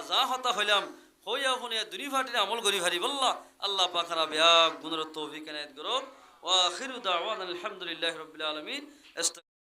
যা হতা হইলাম হইয়া শুনে দুনি ফাটির আমল করি ভারি বল্লা আল্লাহ পাখারা ব্যাগ গুণর তৌফিক এনায়েত করক ওয়া আখিরু দাওয়ানা আলহামদুলিল্লাহি রাব্বিল আলামিন।